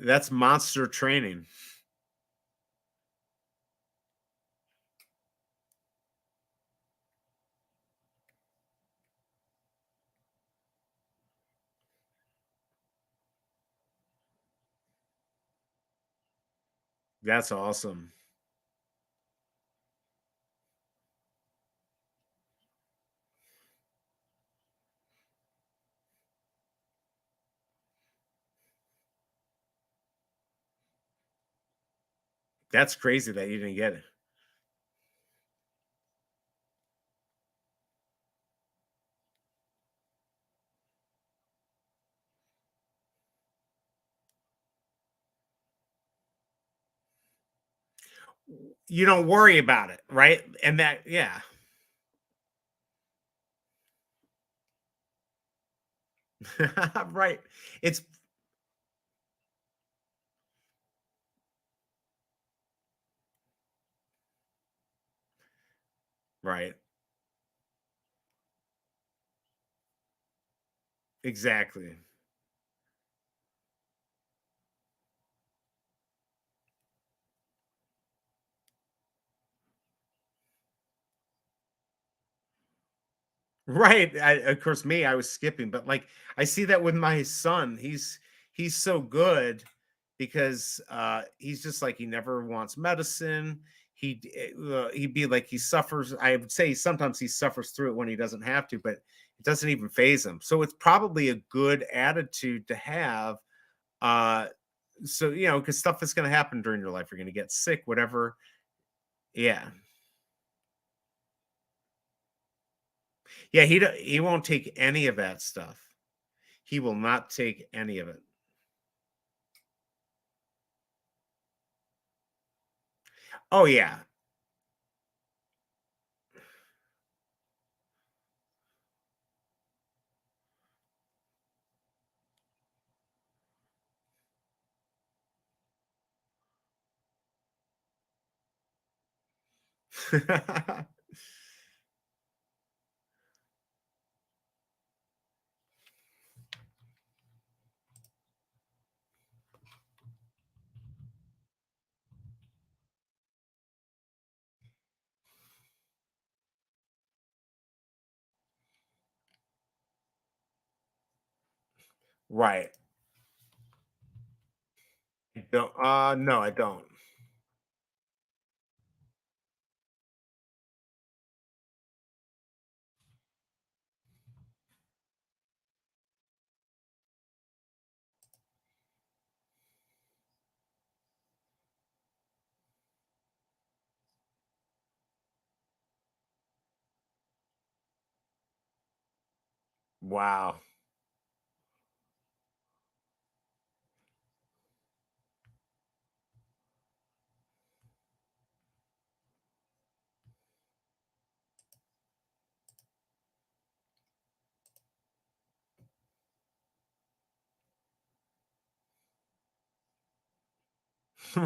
That's monster training. That's awesome. That's crazy that you didn't get it. You don't worry about it, right? And that, yeah, right. It's Right. Exactly. Right. Of course, me, I was skipping, but like I see that with my son. He's so good because he's just like he never wants medicine. He'd be like he suffers. I would say sometimes he suffers through it when he doesn't have to, but it doesn't even phase him. So it's probably a good attitude to have. Uh, so because stuff is going to happen during your life. You're going to get sick, whatever. Yeah, yeah. He won't take any of that stuff. He will not take any of it. Oh yeah. Right. Don't no, I don't. Wow.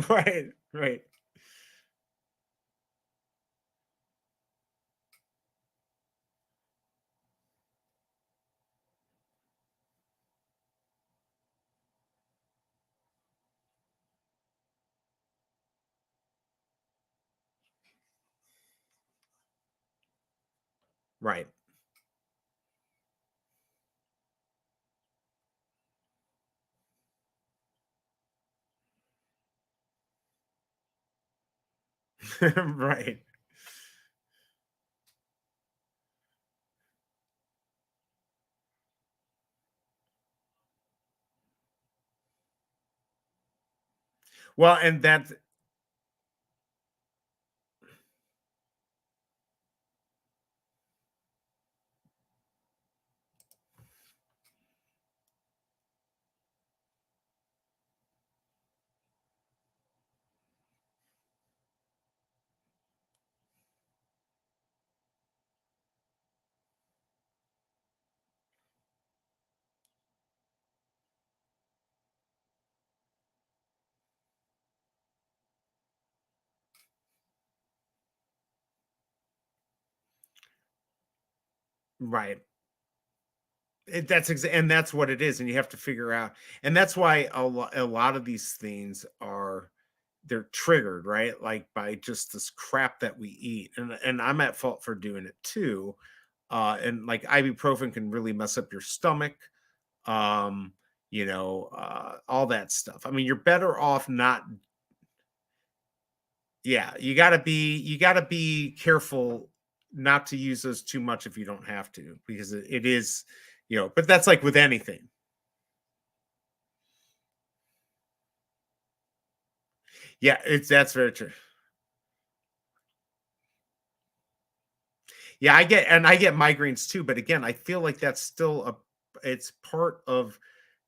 Right, right, right. Right. Well, and that's right. And that's what it is, and you have to figure out, and that's why a lot of these things are they're triggered, right? Like by just this crap that we eat, and I'm at fault for doing it too. And like ibuprofen can really mess up your stomach. Um, all that stuff. I mean, you're better off not. Yeah, you gotta be careful not to use those too much if you don't have to, because it is, but that's like with anything. Yeah, it's that's very true. Yeah, I get migraines too, but again, I feel like that's still it's part of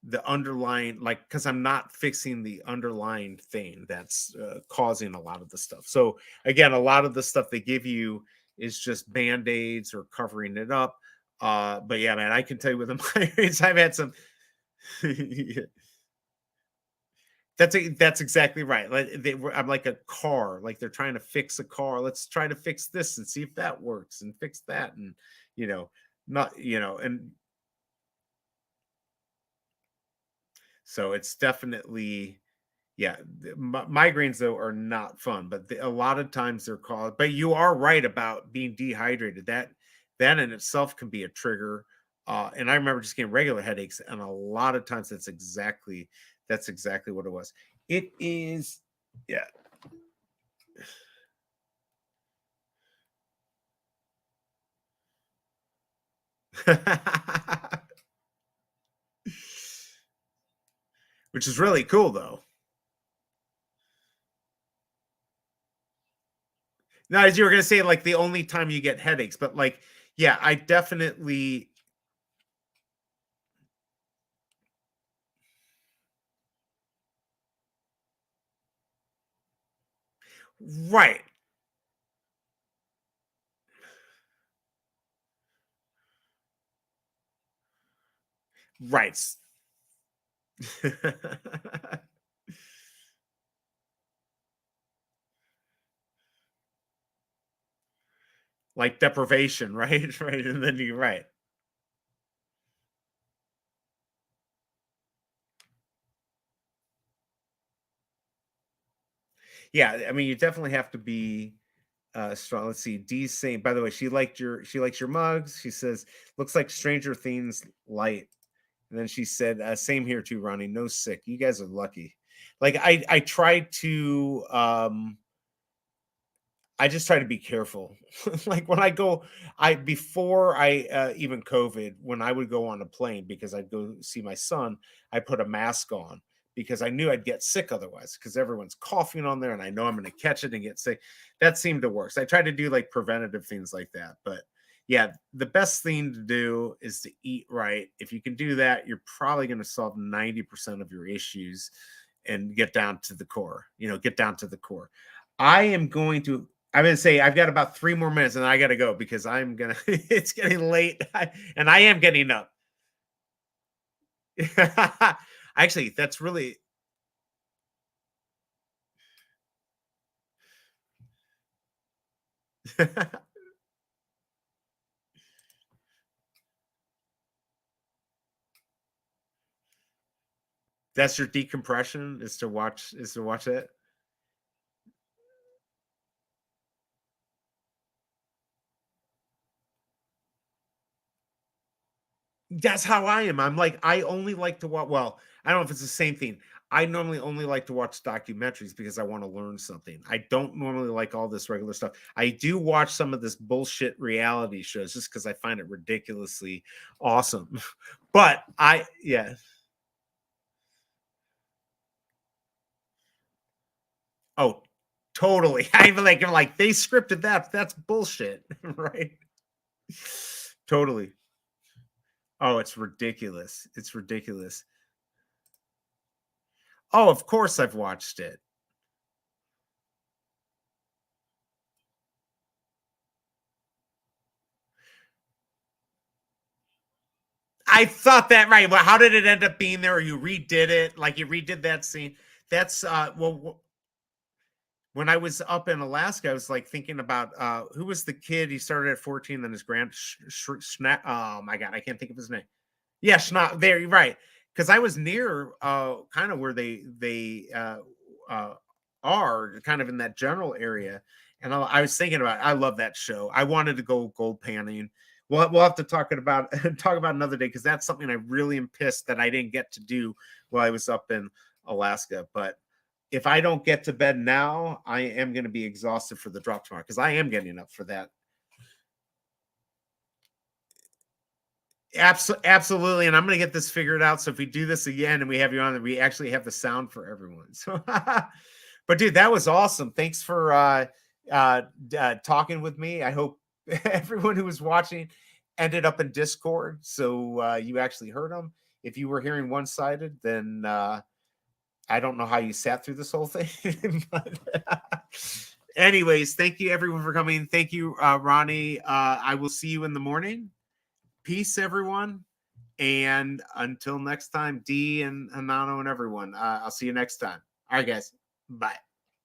the underlying, like, because I'm not fixing the underlying thing that's causing a lot of the stuff. So again, a lot of the stuff they give you is just band-aids or covering it up. But yeah, man, I can tell you with the migraines, I've had some. That's exactly right. Like I'm like a car, like they're trying to fix a car. Let's try to fix this and see if that works and fix that. And, not, and so it's definitely, yeah, migraines though are not fun, but a lot of times they're caused. But you are right about being dehydrated. That in itself can be a trigger. And I remember just getting regular headaches, and a lot of times that's exactly what it was. It is, yeah. Which is really cool though. Now, as you were gonna say, like the only time you get headaches, but like, yeah, I definitely right. Right. Like deprivation, right? Right. And then you're right. Yeah, I mean, you definitely have to be strong. Let's see. Dee saying, by the way, she likes your mugs. She says, looks like Stranger Things light. And then she said, same here too, Ronnie. No sick. You guys are lucky. Like I try to I just try to be careful. Like when I go, before I even COVID, when I would go on a plane because I'd go see my son, I put a mask on because I knew I'd get sick otherwise because everyone's coughing on there and I know I'm going to catch it and get sick. That seemed to work. So I tried to do like preventative things like that. But yeah, the best thing to do is to eat right. If you can do that, you're probably going to solve 90% of your issues and get down to the core. Get down to the core. I am going to I'm gonna say I've got about 3 more minutes and I gotta go because I'm gonna it's getting late and I am getting up. Actually, that's really that's your decompression is to watch it. That's how I am. I'm like, I only like to watch. Well, I don't know if it's the same thing. I normally only like to watch documentaries because I want to learn something. I don't normally like all this regular stuff. I do watch some of this bullshit reality shows just because I find it ridiculously awesome. But yeah. Oh, totally. I'm like, they scripted that. That's bullshit, right? Totally. Oh, it's ridiculous. It's ridiculous. Oh, of course I've watched it. I thought that right. Well, how did it end up being there? Or you redid it? Like you redid that scene? That's well. When I was up in Alaska, I was like thinking about who was the kid. He started at 14, then his oh my god, I can't think of his name. Yeah, Schnapp. There, you're right. Because I was near kind of where they uh, are, kind of in that general area, and I was thinking about. I love that show. I wanted to go gold panning. We'll have to talk about talk about another day because that's something I really am pissed that I didn't get to do while I was up in Alaska. But if I don't get to bed now, I am going to be exhausted for the drop tomorrow because I am getting up for that. Absolutely, and I'm gonna get this figured out. So if we do this again and we have you on, we actually have the sound for everyone. So, but dude, that was awesome. Thanks for talking with me. I hope everyone who was watching ended up in Discord, so you actually heard them. If you were hearing one sided, then I don't know how you sat through this whole thing. But anyways, thank you everyone for coming. Thank you, Ronnie. I will see you in the morning. Peace, everyone. And until next time, D and Hanano and everyone, I'll see you next time. All right, guys. Bye.